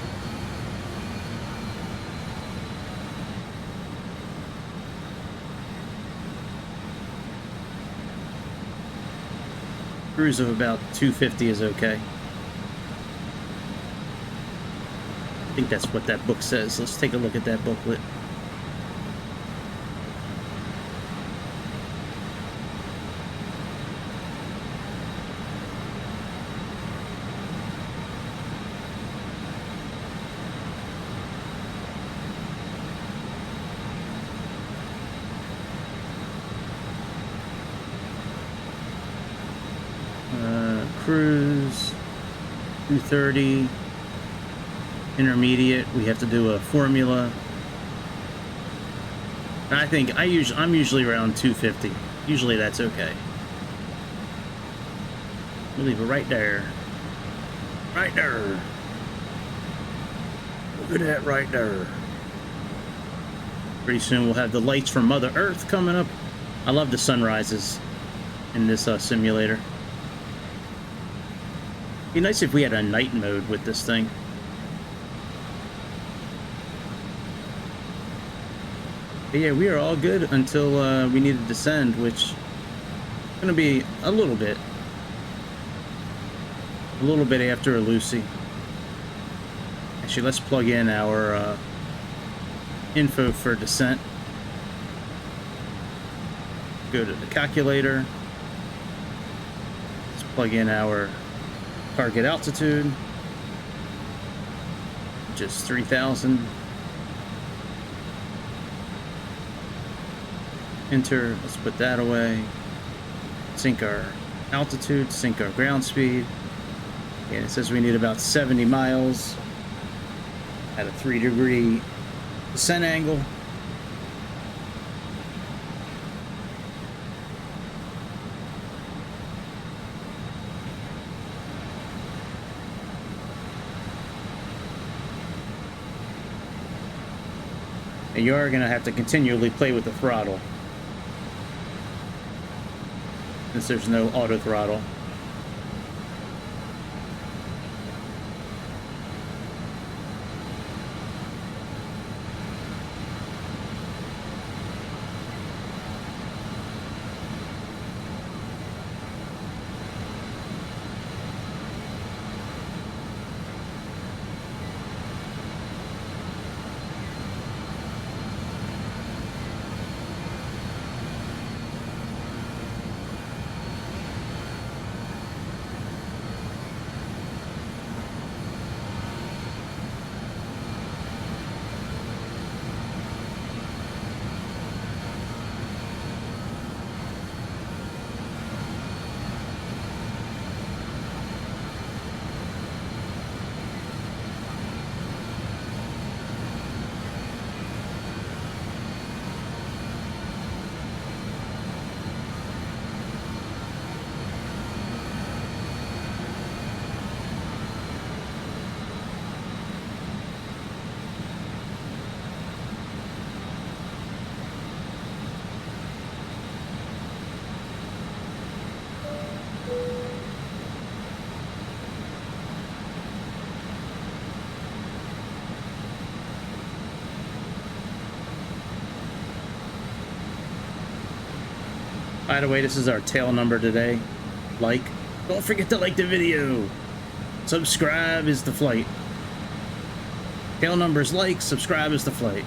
Cruise of about 250 is okay. I think that's what that book says. Let's take a look at that booklet. Cruise 230, intermediate. We have to do a formula. I think I'm usually around 250. Usually that's okay. We'll leave it right there. Right there. Look at that right there. Pretty soon we'll have the lights from Mother Earth coming up. I love the sunrises in this simulator. Be nice if we had a night mode with this thing. But yeah, we are all good until we need to descend, which is going to be a little bit after a Lucy. Actually, let's plug in our info for descent. Go to the calculator. Let's plug in our target altitude, which is 3,000. Enter. Let's put that away. Sync our altitude, sync our ground speed. And it says we need about 70 miles at a 3-degree descent angle. And you are going to have to continually play with the throttle, since there's no auto throttle. By the way, this is our tail number today. Like, don't forget to like the video. Subscribe is the flight. Tail number is like, subscribe is the flight.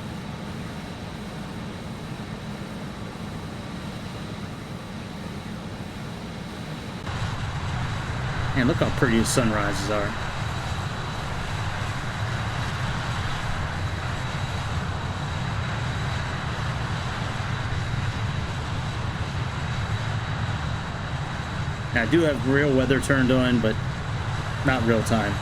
Man, look how pretty the sunrises are. Now, I do have real weather turned on, but not real time.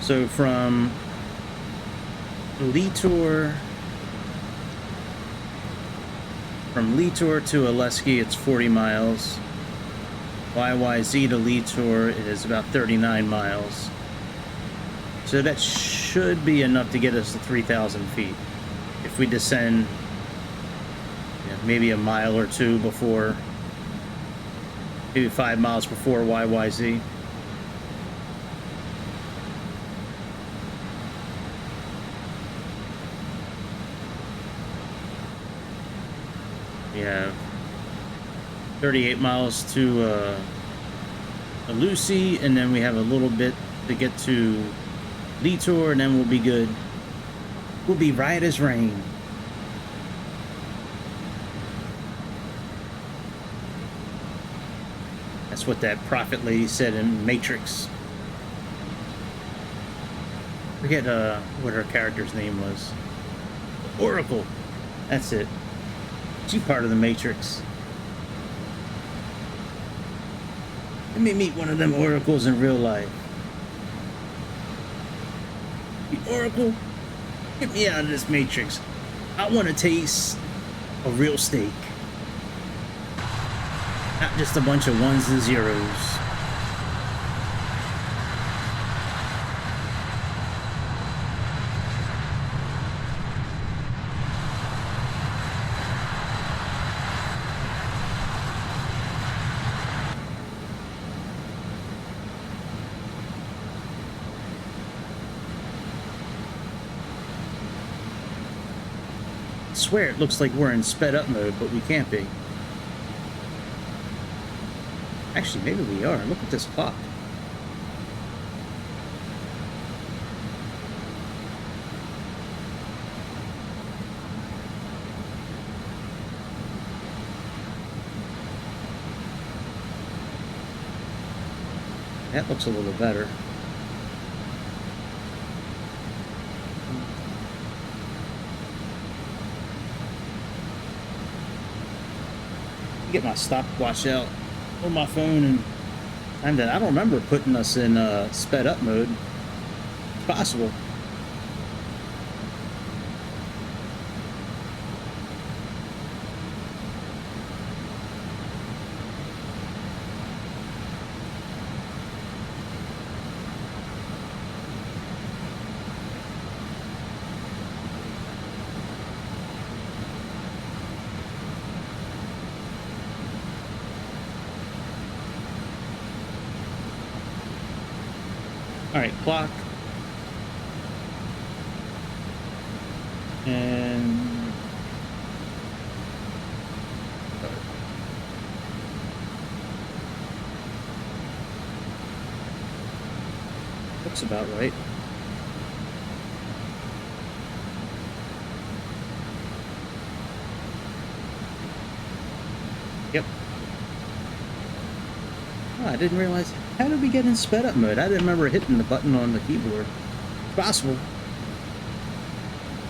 So from Leetour to Oleski, it's 40 miles. YYZ to Leetour is about 39 miles. So that should be enough to get us to 3,000 feet. If we descend maybe a mile or two before, maybe 5 miles before YYZ. Yeah, 38 miles to Lucy, and then we have a little bit to get to Leetour, and then we'll be good. We'll be right as rain. That's what that prophet lady said in Matrix. Forget what her character's name was. Oracle. That's it. She's part of the Matrix. Let me meet one of them oracles in real life. The Oracle, get me out of this Matrix. I want to taste a real steak. Not just a bunch of ones and zeros. I swear it looks like we're in sped up mode, but we can't be. Actually, maybe we are. Look at this clock. That looks a little better. Get my stopwatch out on my phone and I don't remember putting us in sped up mode. It's possible. All right, clock. And looks about right. Yep. Oh, I didn't realize. How did we get in sped up mode? I didn't remember hitting the button on the keyboard. It's possible.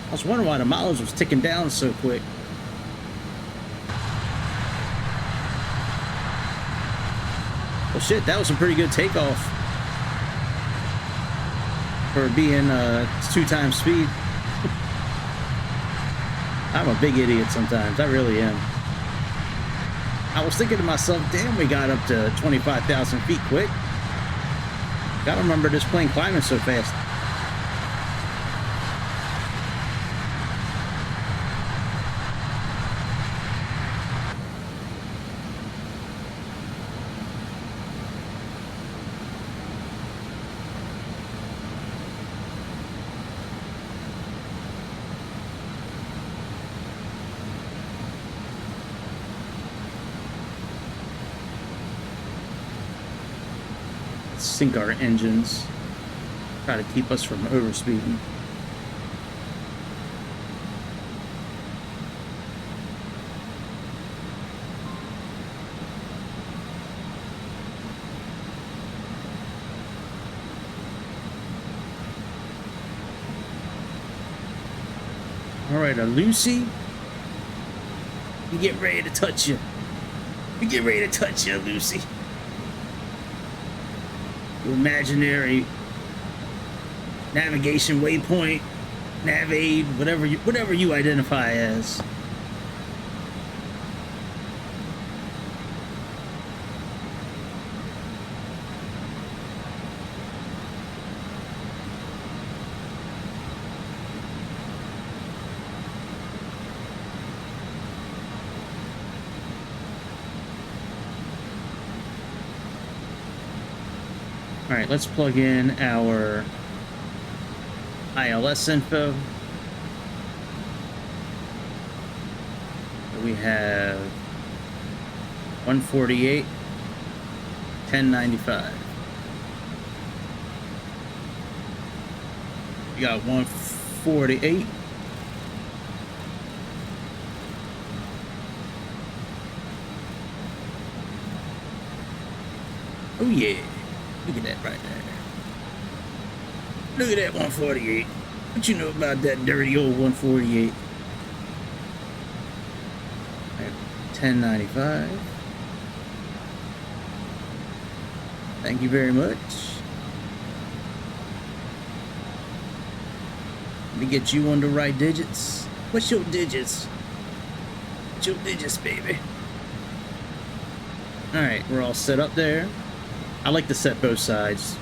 I was wondering why the mileage was ticking down so quick. Well, shit, that was a pretty good takeoff for being 2 times speed. I'm a big idiot sometimes. I really am. I was thinking to myself, damn, we got up to 25,000 feet quick. Gotta remember this plane climbing so fast. Sink our engines, try to keep us from overspeeding. All right, Lucy, we get ready to touch you. We get ready to touch you, Lucy. Imaginary navigation waypoint, nav aid, whatever you identify as. All right, let's plug in our ILS info. So we have 148, 1095. We got 148. Oh yeah. Look at that right there. Look at that 148. What you know about that dirty old 148? 1095. Thank you very much. Let me get you on the right digits. What's your digits? What's your digits, baby? Alright, we're all set up there. I like to set both sides.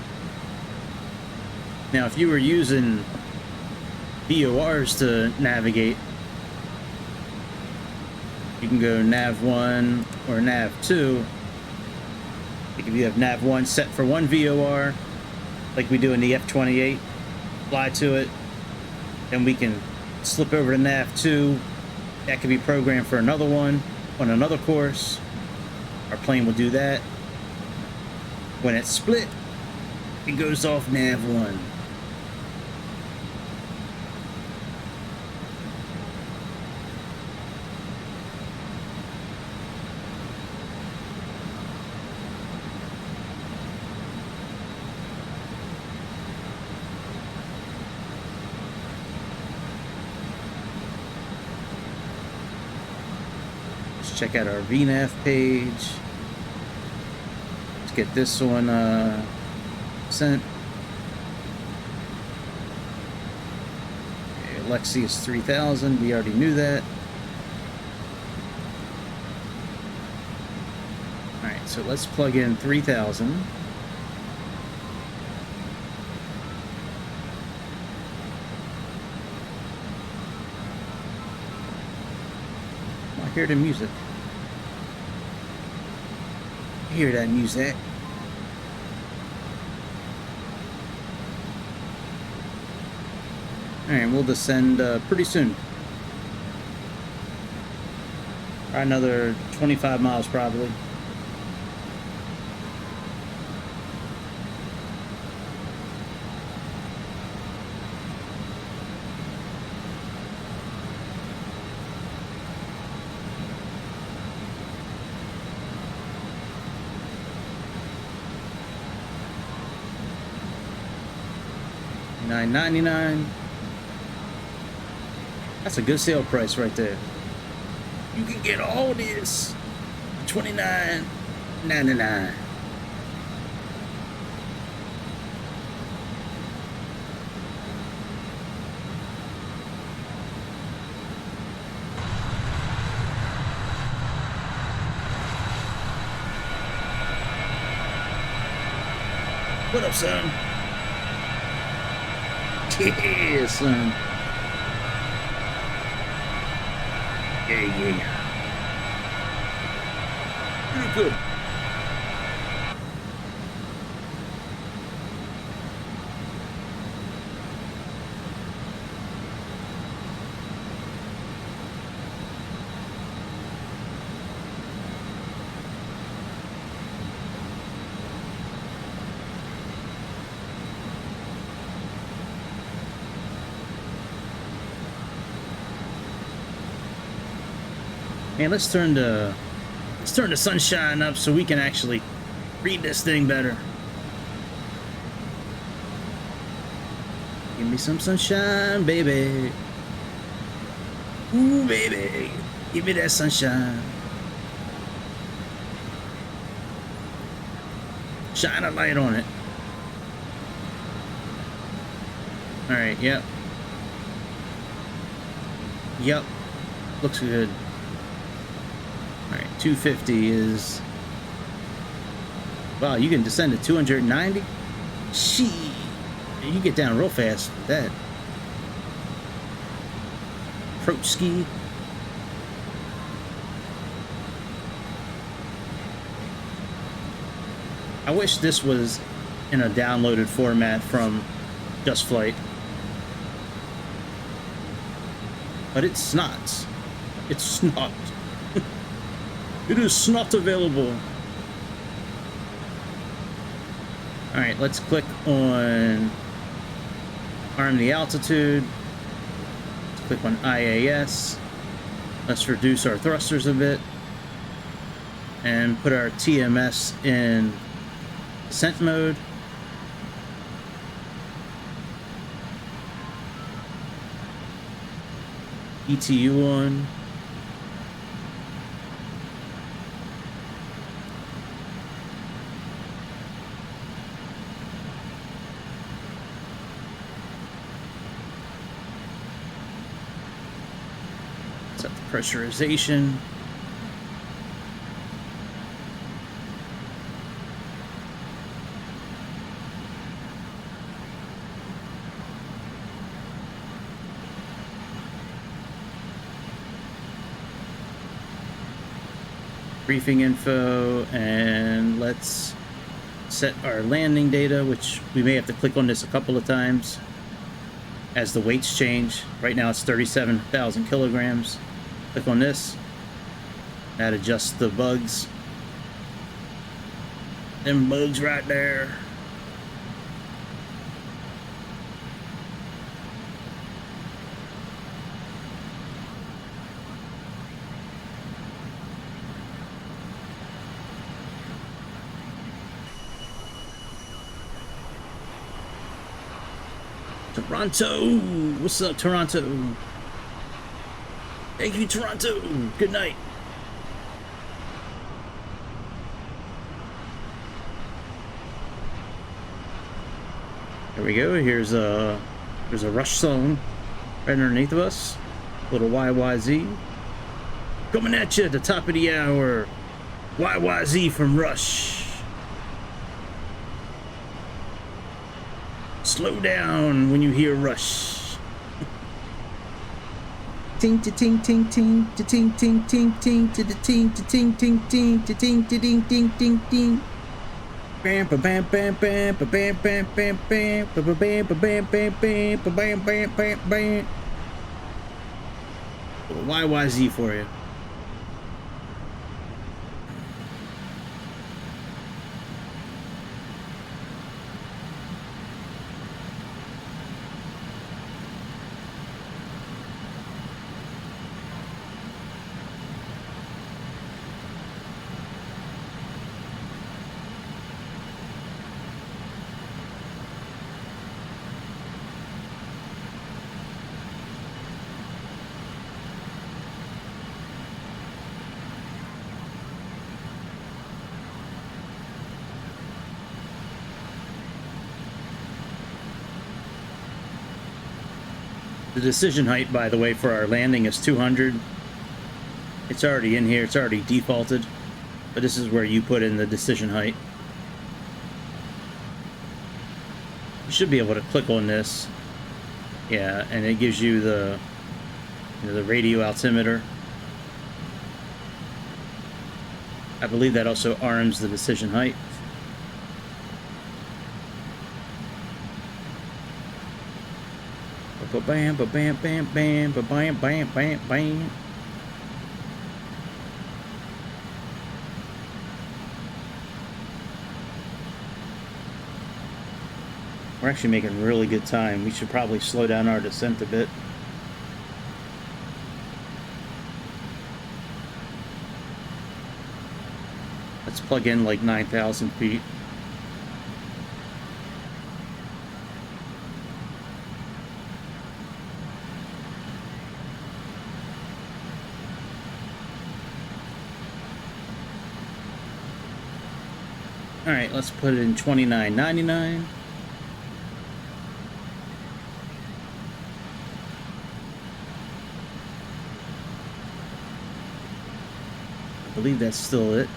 Now, if you were using VORs to navigate, you can go nav 1 or nav 2. Like if you have nav 1 set for one VOR, like we do in the F-28, fly to it, then we can slip over to nav 2. That could be programmed for another one on another course. Our plane will do that. When it's split, it goes off nav 1. Let's check out our VNAV page. Let's get this one sent. Okay, Lexi is 3000. We already knew that. Alright, so let's plug in 3000. I hear the music. I hear that music. Alright, we'll descend pretty soon. Another 25 miles probably. $9.99. That's a good sale price right there. You can get all this for $29.99. What up, son? Yeah, son. Yeah. Pretty good. Man, let's turn the sunshine up so we can actually read this thing better. Give me some sunshine, baby. Ooh, baby. Give me that sunshine. Shine a light on it. Alright, yep. Yep. Looks good. Alright, 250 is... Wow, you can descend to 290? Shit. You get down real fast with that. Approach ski. I wish this was in a downloaded format from Just Flight. But it's not. It's not. It is not available. Alright, let's click on arm the altitude. Let's click on IAS. Let's reduce our thrusters a bit. And put our TMS in descent mode. ETU on. Set the pressurization. briefing info, and let's set our landing data, which we may have to click on this a couple of times as the weights change. Right now it's 37,000 kilograms. Click on this. That adjusts the bugs. Them bugs right there. Toronto! What's up, Toronto? Thank you, Toronto! Good night. There we go. Here's a rush zone right underneath of us. Little YYZ. Coming at you at the top of the hour. YYZ from Rush. Slow down when you hear Rush. Ting to ting ting ting to ting ting ting ting to the ting to ting ting ting to ting to ding ding ding ding. Bam bam bam bam bam bam bam bam bam bam bam bam bam bam bam bam bam bam. YYZ for you. The decision height, by the way, for our landing is 200. It's already in here. It's already defaulted. But this is where you put in the decision height. You should be able to click on this. Yeah, and it gives you the, the radio altimeter. I believe that also arms the decision height. Ba-bam, ba-bam, bam, bam, ba-bam, bam, bam, bam. We're actually making really good time. We should probably slow down our descent a bit. Let's plug in like 9,000 feet. Alright, let's put it in 29.99. I believe that's still it.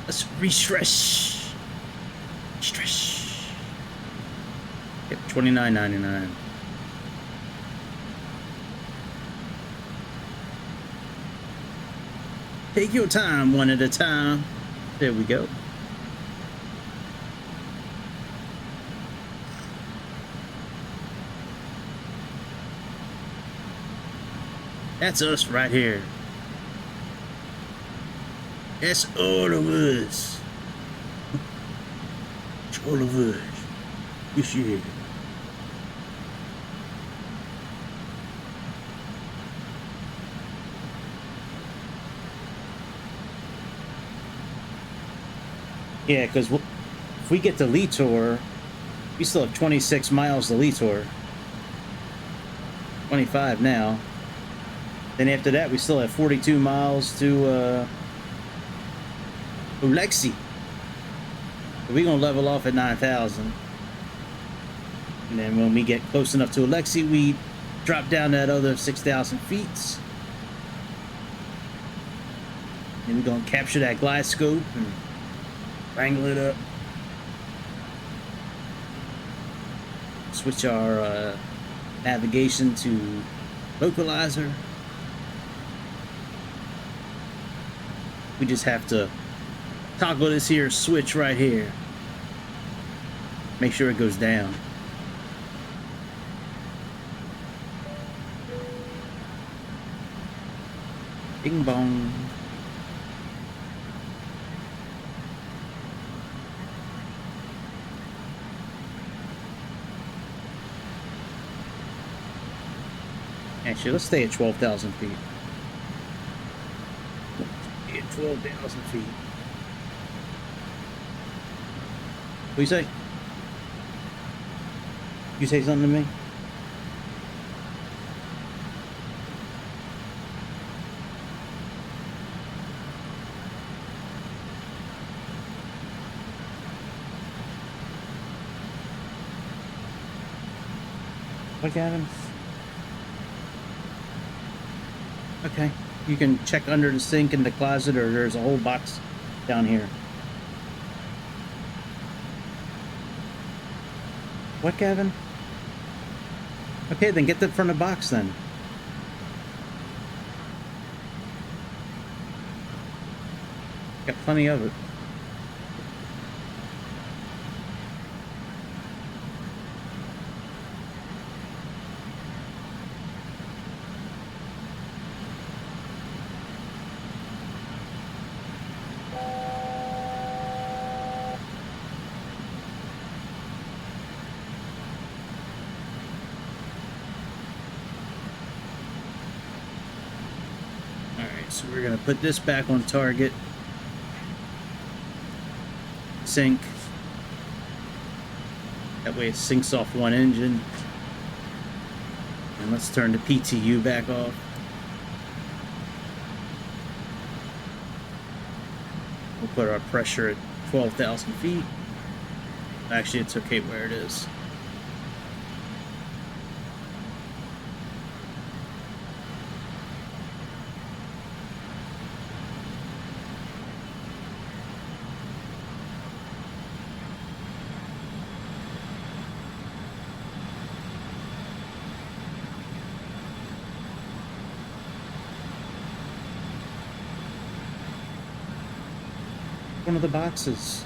Let's refresh. Refresh. Yep, 29.99. Take your time, one at a time. There we go. That's us right here. That's all of us. It's all of us. Yes, yeah. Yeah, because if we get to Litor, we still have 26 miles to Litor. 25 now. Then after that, we still have 42 miles to Alexei. We're going to level off at 9,000. And then when we get close enough to Alexei, we drop down that other 6,000 feet. And we're going to capture that glide scope and wrangle it up. Switch our navigation to localizer. We just have to toggle this here switch right here. Make sure it goes down. Bing bong. Actually, let's stay at 12,000 feet. At 12,000 feet. What do you say? You say something to me? Look at him. Okay, you can check under the sink in the closet, or there's a whole box down here. What, Gavin? Okay, then get that from the box then. Got plenty of it. So we're gonna put this back on target. Sync. That way it syncs off one engine. And let's turn the PTU back off. We'll put our pressure at 12,000 feet. Actually, it's okay where it is. One of the boxes.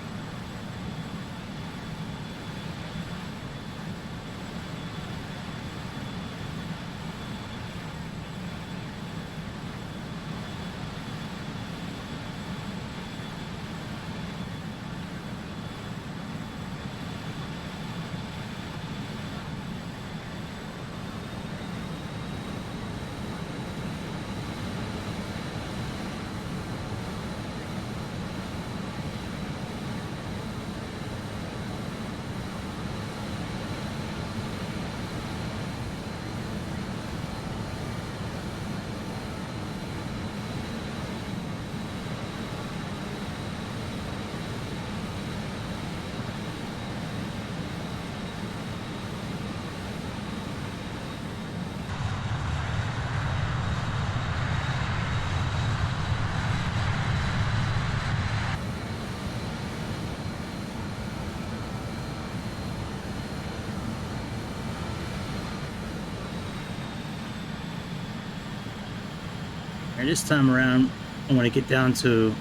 This time around, I want to get down to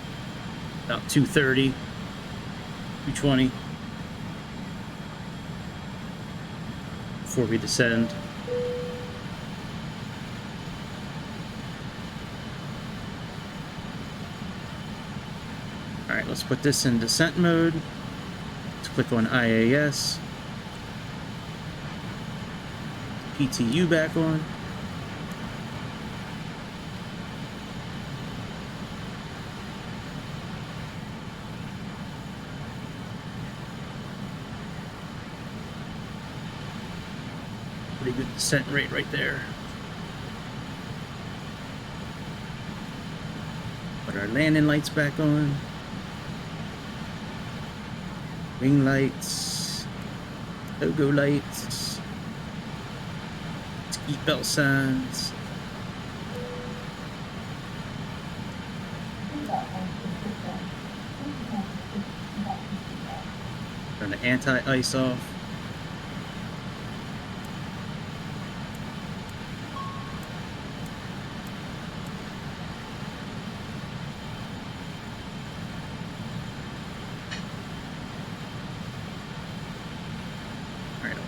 about 230, 220 before we descend. Alright, let's put this in descent mode. Let's click on IAS. PTU back on. Pretty good descent rate right there. Put our landing lights back on. Wing lights. Logo lights. Seat belt signs. Turn the anti-ice off.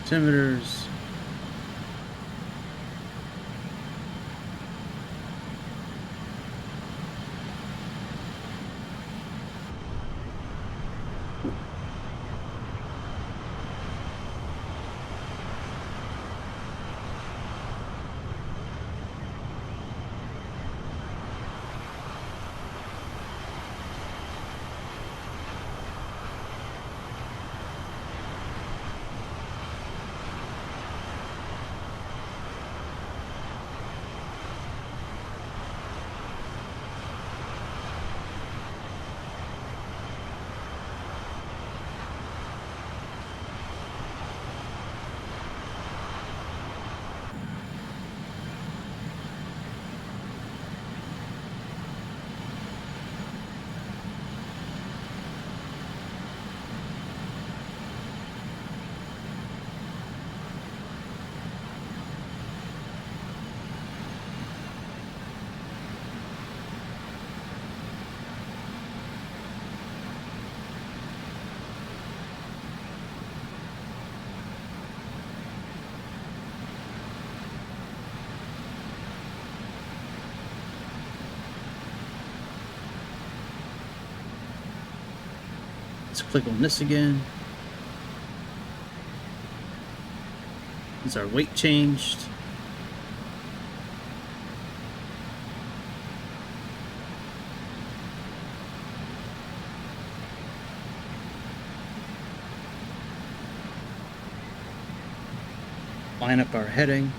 altimeters. Let's click on this again. Is our weight changed? Line up our heading.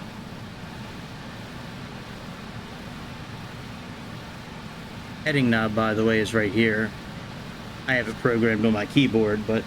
Heading knob, by the way, is right here. I have it programmed on my keyboard, but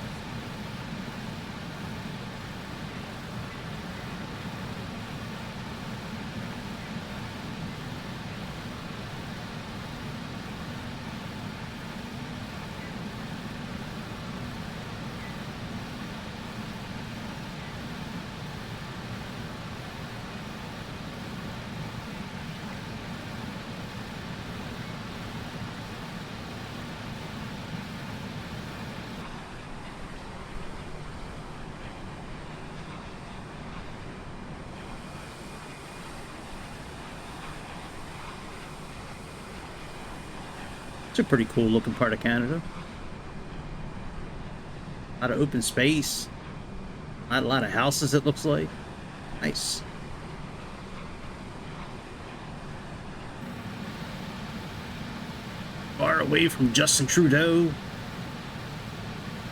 it's a pretty cool looking part of Canada. A lot of open space. Not a lot of houses, it looks like. Nice. Far away from Justin Trudeau,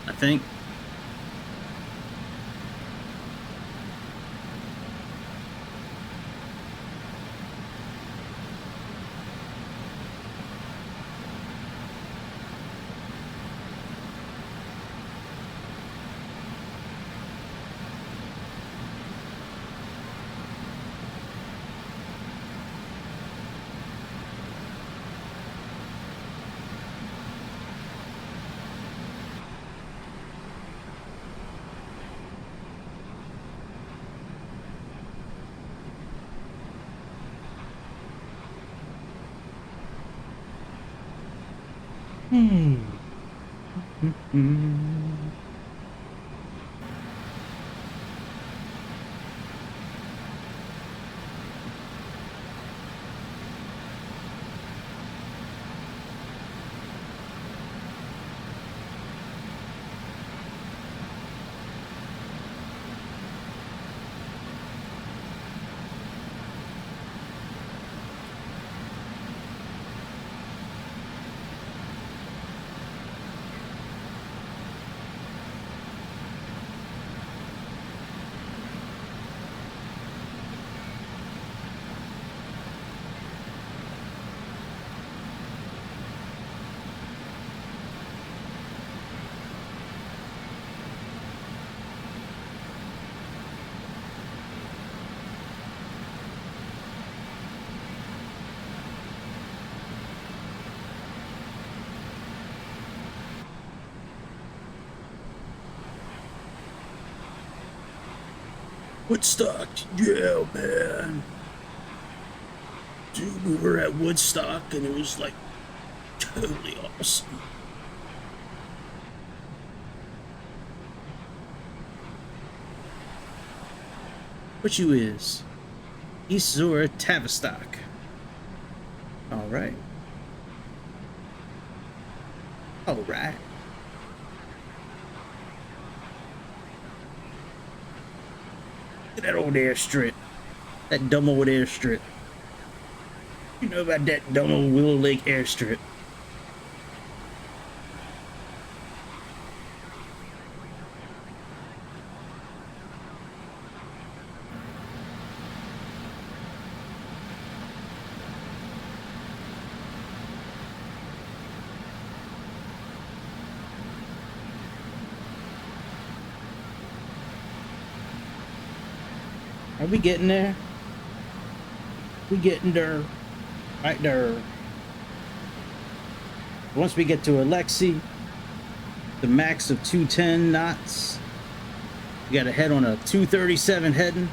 I think. Woodstock, yeah, man. Dude, we were at Woodstock and it was like totally awesome. What you is? East Zora Tavistock. Alright. Alright. Look at that old airstrip. That dumb old airstrip. You know about that dumb old Willow Lake airstrip. Are we getting there? We getting there. Right there. Once we get to Alexei, the max of 210 knots. We got to head on a 237 heading.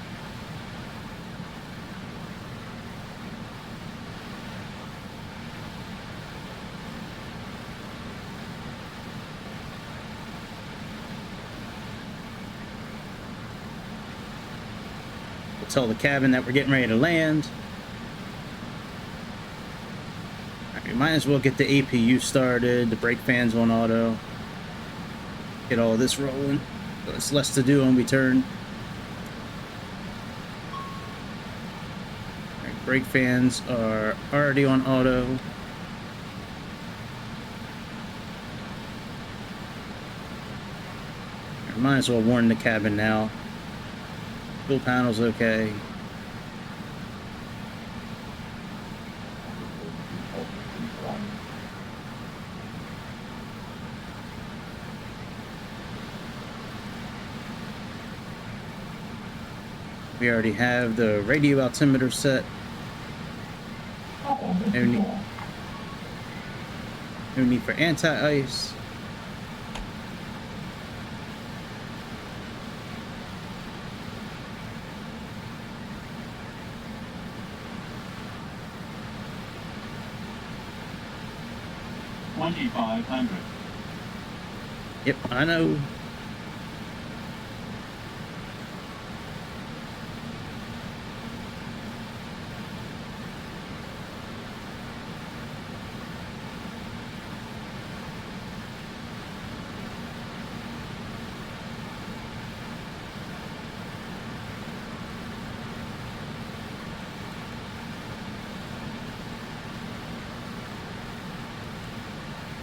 We'll tell the cabin that we're getting ready to land. We might as well get the APU started, the brake fans on auto. Get all of this rolling. So it's less to do when we turn. Alright, brake fans are already on auto. I might as well warn the cabin now. Fuel panel's okay. We already have the radio altimeter set. No need for anti-ice. Yep, I know.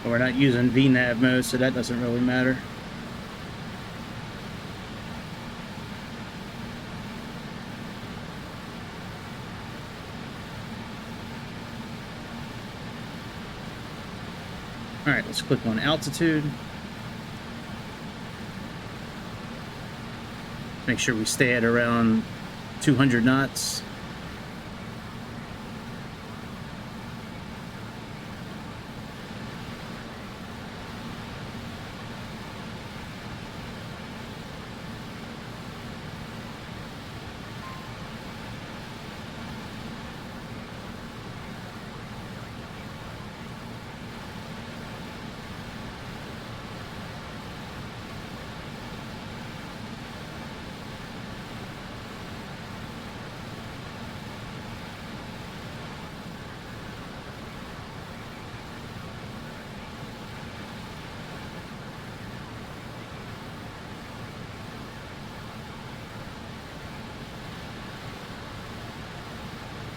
We're not using VNAV mode, so that doesn't really matter. Alright, let's click on altitude. Make sure we stay at around 200 knots.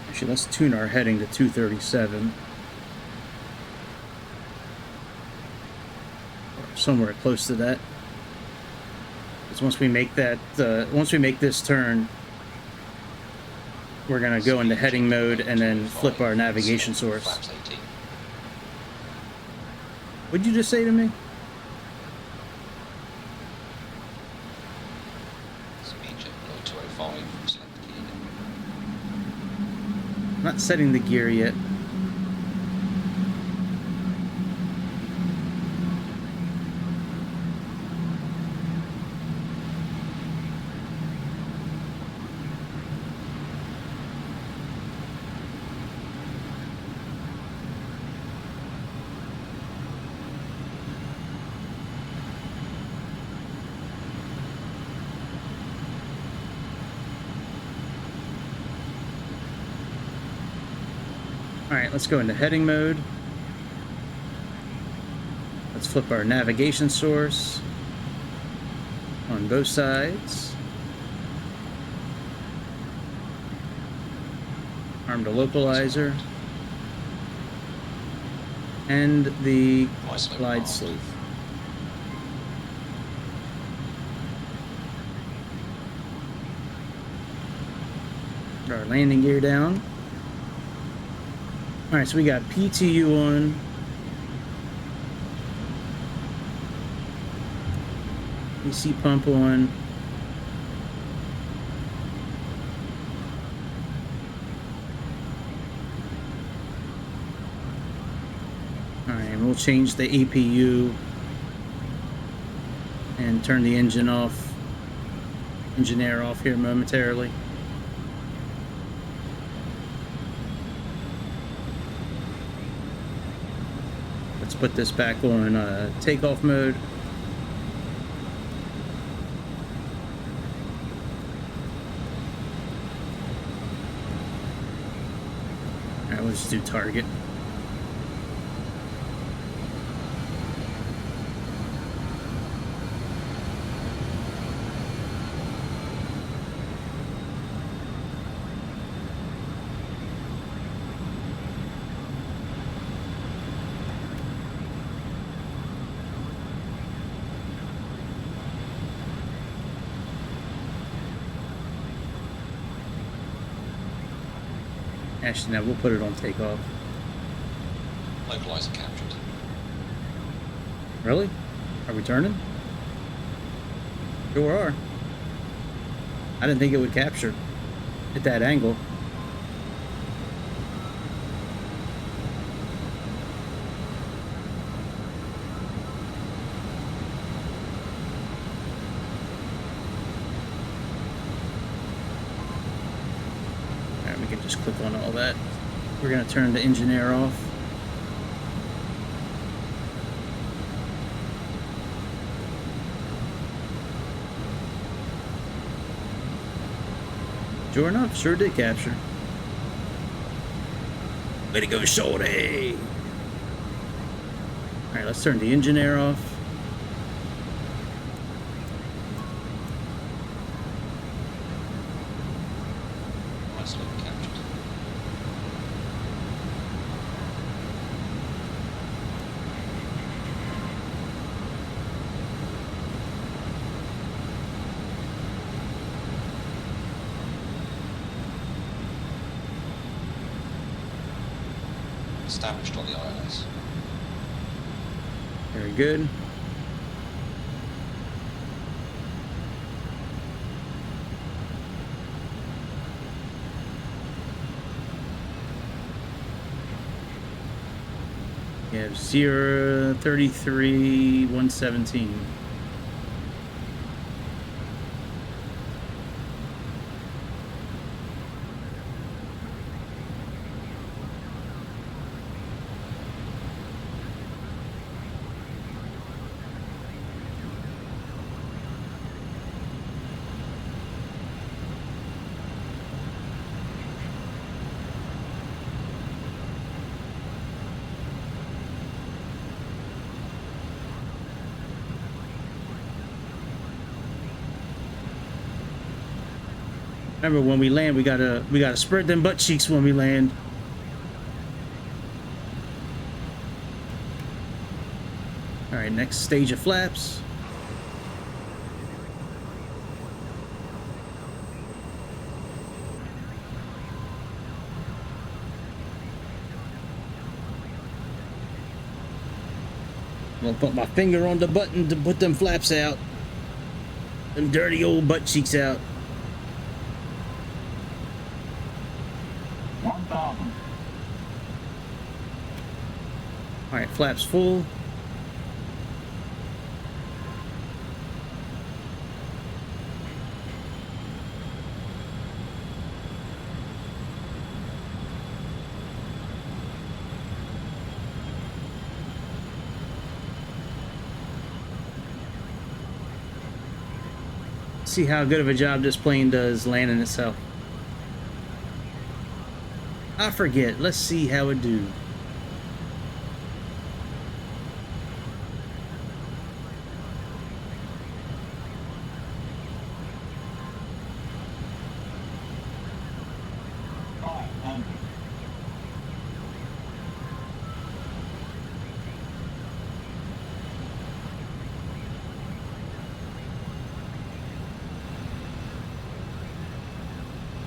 Actually, let's tune our heading to 237. Or somewhere close to that. Because once we make that, once we make this turn, we're gonna go into heading mode and then flip our navigation source. What'd you just say to me? I'm not setting the gear yet. Alright, let's go into heading mode. Let's flip our navigation source on both sides. Arm the localizer. And the glide sleeve. Put our landing gear down. Alright, so we got PTU on. AC pump on. Alright, we'll change the APU and turn the engine off, engine air off here momentarily. Let's put this back on takeoff mode. Alright, we'll just do target. Actually, no, we'll put it on takeoff. Localizer captured. Really? Are we turning? Sure are. I didn't think it would capture at that angle. Alright, we can just click on all that. We're going to turn the engine air off. Sure enough, sure did capture. Way to go, Shorty! Alright, let's turn the engine air off. Nice look captured. Established on the ILS. Very good. You have 033 117. Remember, when we land, we gotta spread them butt cheeks when we land. All right, next stage of flaps. I'm gonna put my finger on the button to put them flaps out. Them dirty old butt cheeks out. 1,000. All right, flaps full. See how good of a job this plane does landing itself. I forget. Let's see how it do.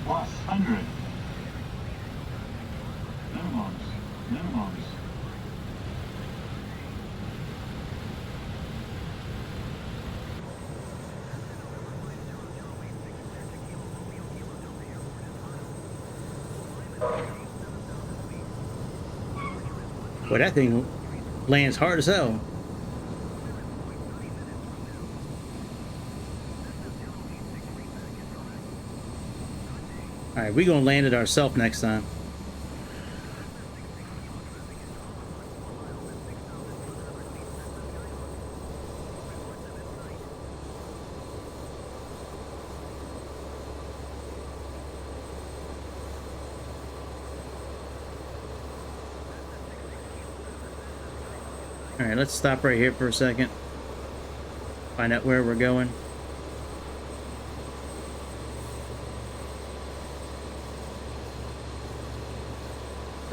Plus 100. Minimums. Minimums. Boy, that thing lands hard as hell. Alright, we gonna land it ourselves next time. Alright, let's stop right here for a second. Find out where we're going.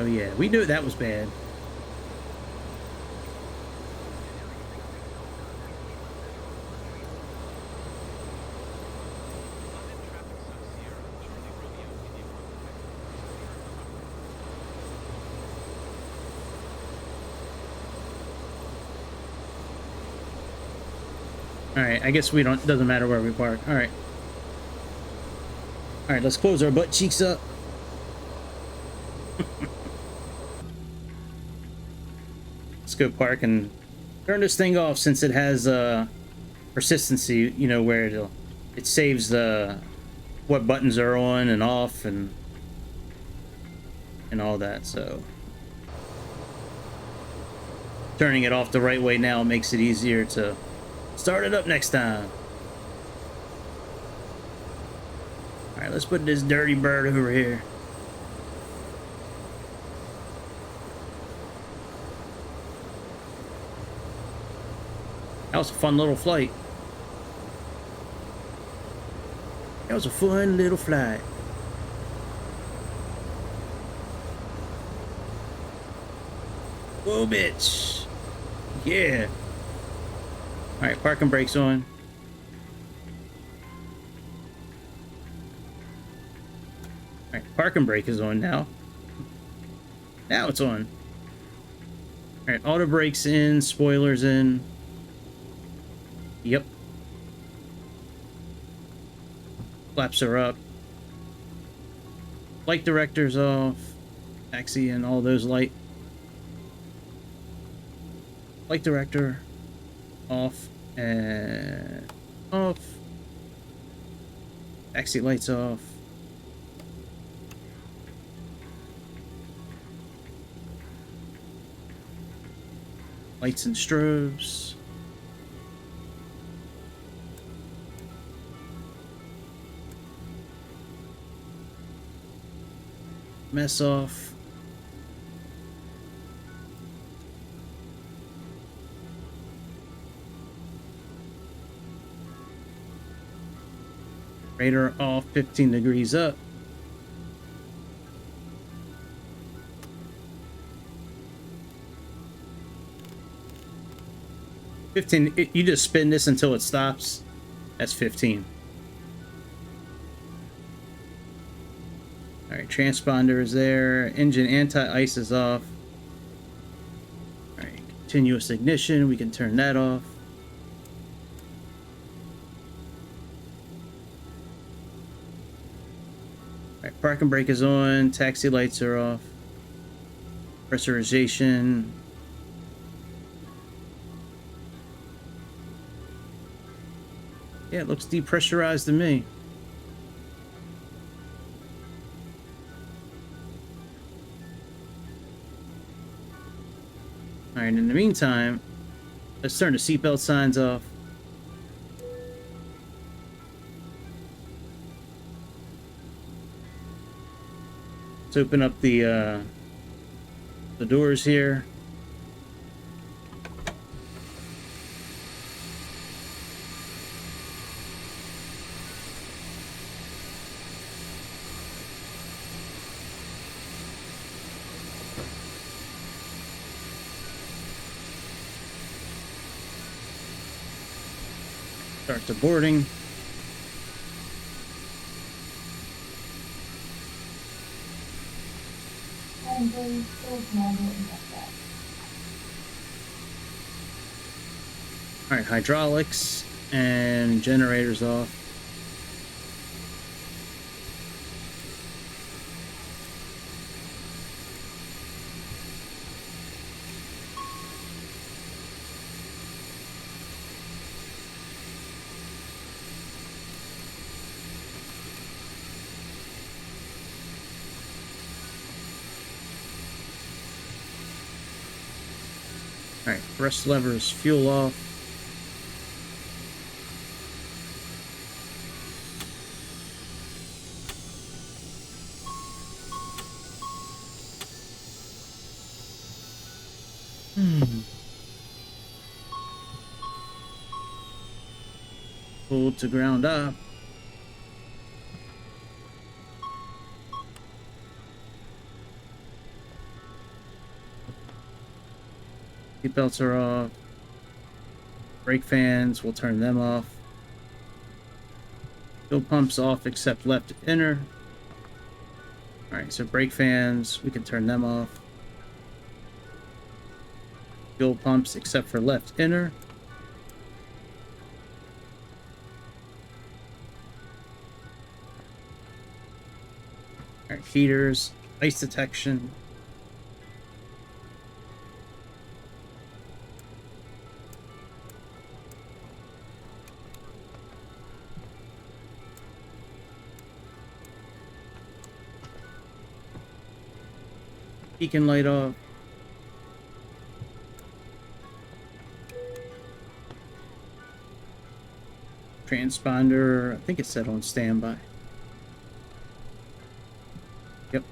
Oh yeah, we knew that was bad. Alright, I guess we don't, doesn't matter where we park. Alright. Alright, let's close our butt cheeks up. Let's go park and turn this thing off since it has persistency, you know, where it saves what buttons are on and off and all that. So turning it off the right way now makes it easier to start it up next time. All right, let's put this dirty bird over here. That was a fun little flight. That was a fun little flight. Whoa, bitch. Yeah. Alright, parking brakes on. Alright, parking brake is on now. Now it's on. Alright, auto brakes in, spoilers in. Yep. Flaps are up. Light directors off. Taxi and all those light director off and off. Taxi lights off. Lights and strobes. Mess off. Radar off, 15 degrees up. You just spin this until it stops. That's 15. All right, transponder is there. Engine anti-ice is off. All right, continuous ignition. We can turn that off. All right, parking brake is on. Taxi lights are off. Pressurization. Yeah, it looks depressurized to me. All right, in the meantime, let's turn the seatbelt signs off. Let's open up the doors here. Start the boarding. All right, hydraulics and generators off. All right, thrust levers, fuel off. Pulled to ground up. Seat belts are off. Brake fans, we'll turn them off. Fuel pumps off except left inner. Alright, so brake fans, we can turn them off. Fuel pumps except for left inner. Alright, heaters, ice detection. Beacon light off. Transponder, I think it's set on standby. Yep.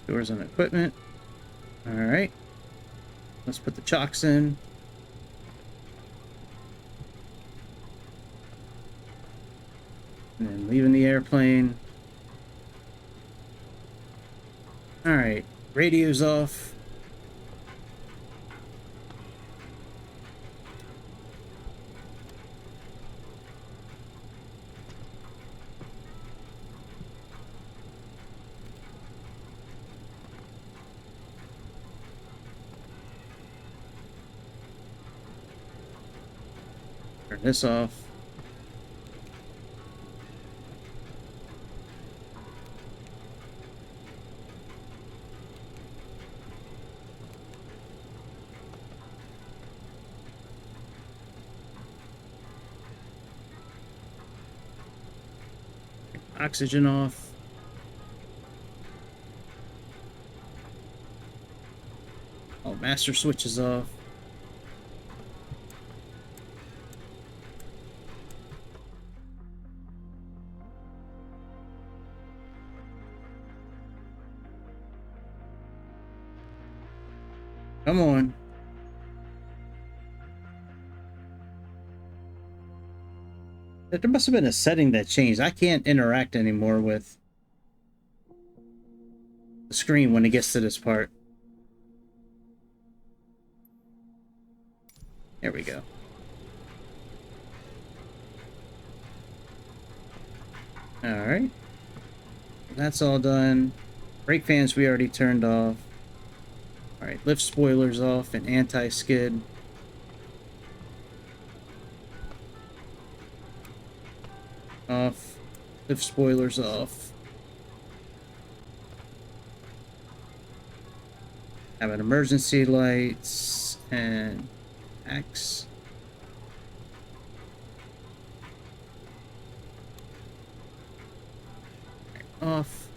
Doors on equipment. Alright. Let's put the chocks in. And then leaving the airplane. Alright. Radio's off. Turn this off. Oxygen off. All master switches off. Come on. There must have been a setting that changed. I can't interact anymore with the screen when it gets to this part. There we go. Alright. That's all done. Brake fans we already turned off. Alright, lift spoilers off and anti-skid. Off. Lift spoilers off. Have an emergency lights and X. Off.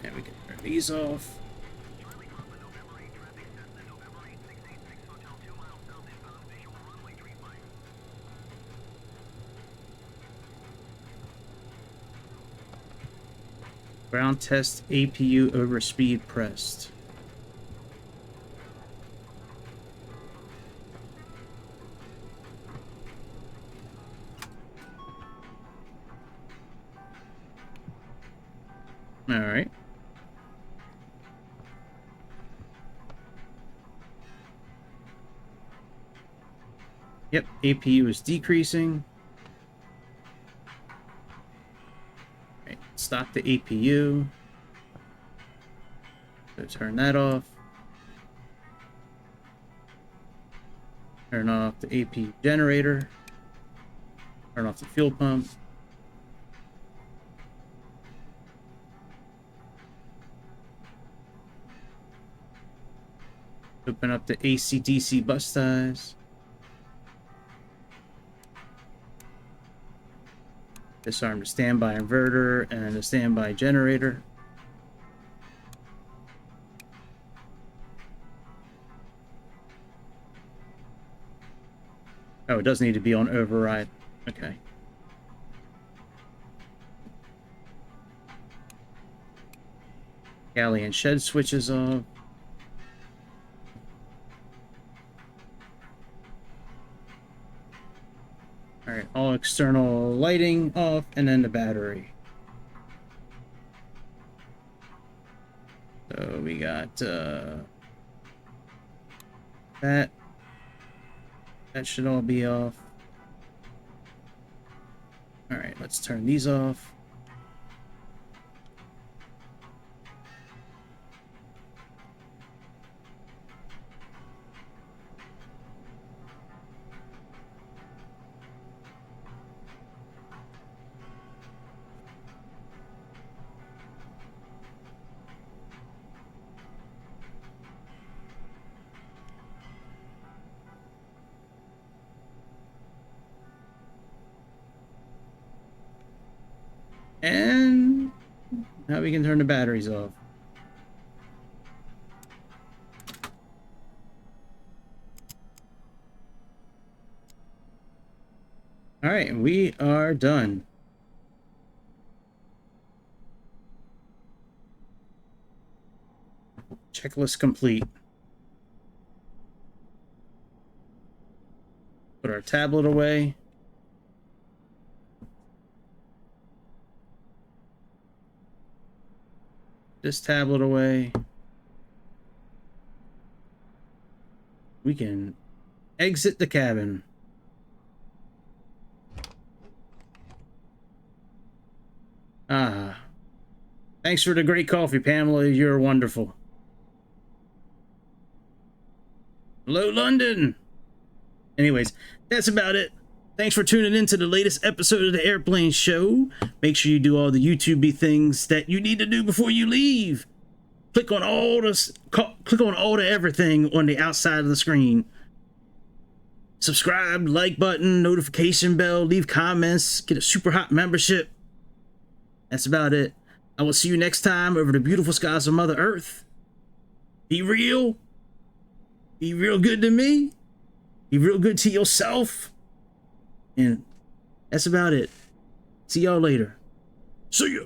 And we can turn these off. Ground test APU over speed pressed. All right. Yep, APU is decreasing. Right, stop the APU. So turn that off. Turn off the APU generator. Turn off the fuel pump. Open up the AC/DC bus ties. Disarm the standby inverter and the standby generator. Oh, it does need to be on override. Okay. Galley and shed switches off. Alright, all external lighting off, and then the battery. So we got that should all be off. Alright, let's turn these off. And now we can turn the batteries off. All right, we are done. Checklist complete. Put our tablet away. This tablet away. We can exit the cabin. Ah. Thanks for the great coffee, Pamela. You're wonderful. Hello, London. Anyways, that's about it. Thanks for tuning in to the latest episode of the Airplane Show. Make sure you do all the YouTube-y things that you need to do before you leave. Click on all the everything on the outside of the screen. Subscribe, like button, notification bell, leave comments, get a super hot membership. That's about it. I will see you next time over the beautiful skies of Mother Earth. Be real. Be real good to me. Be real good to yourself. And that's about it. See y'all later. See ya.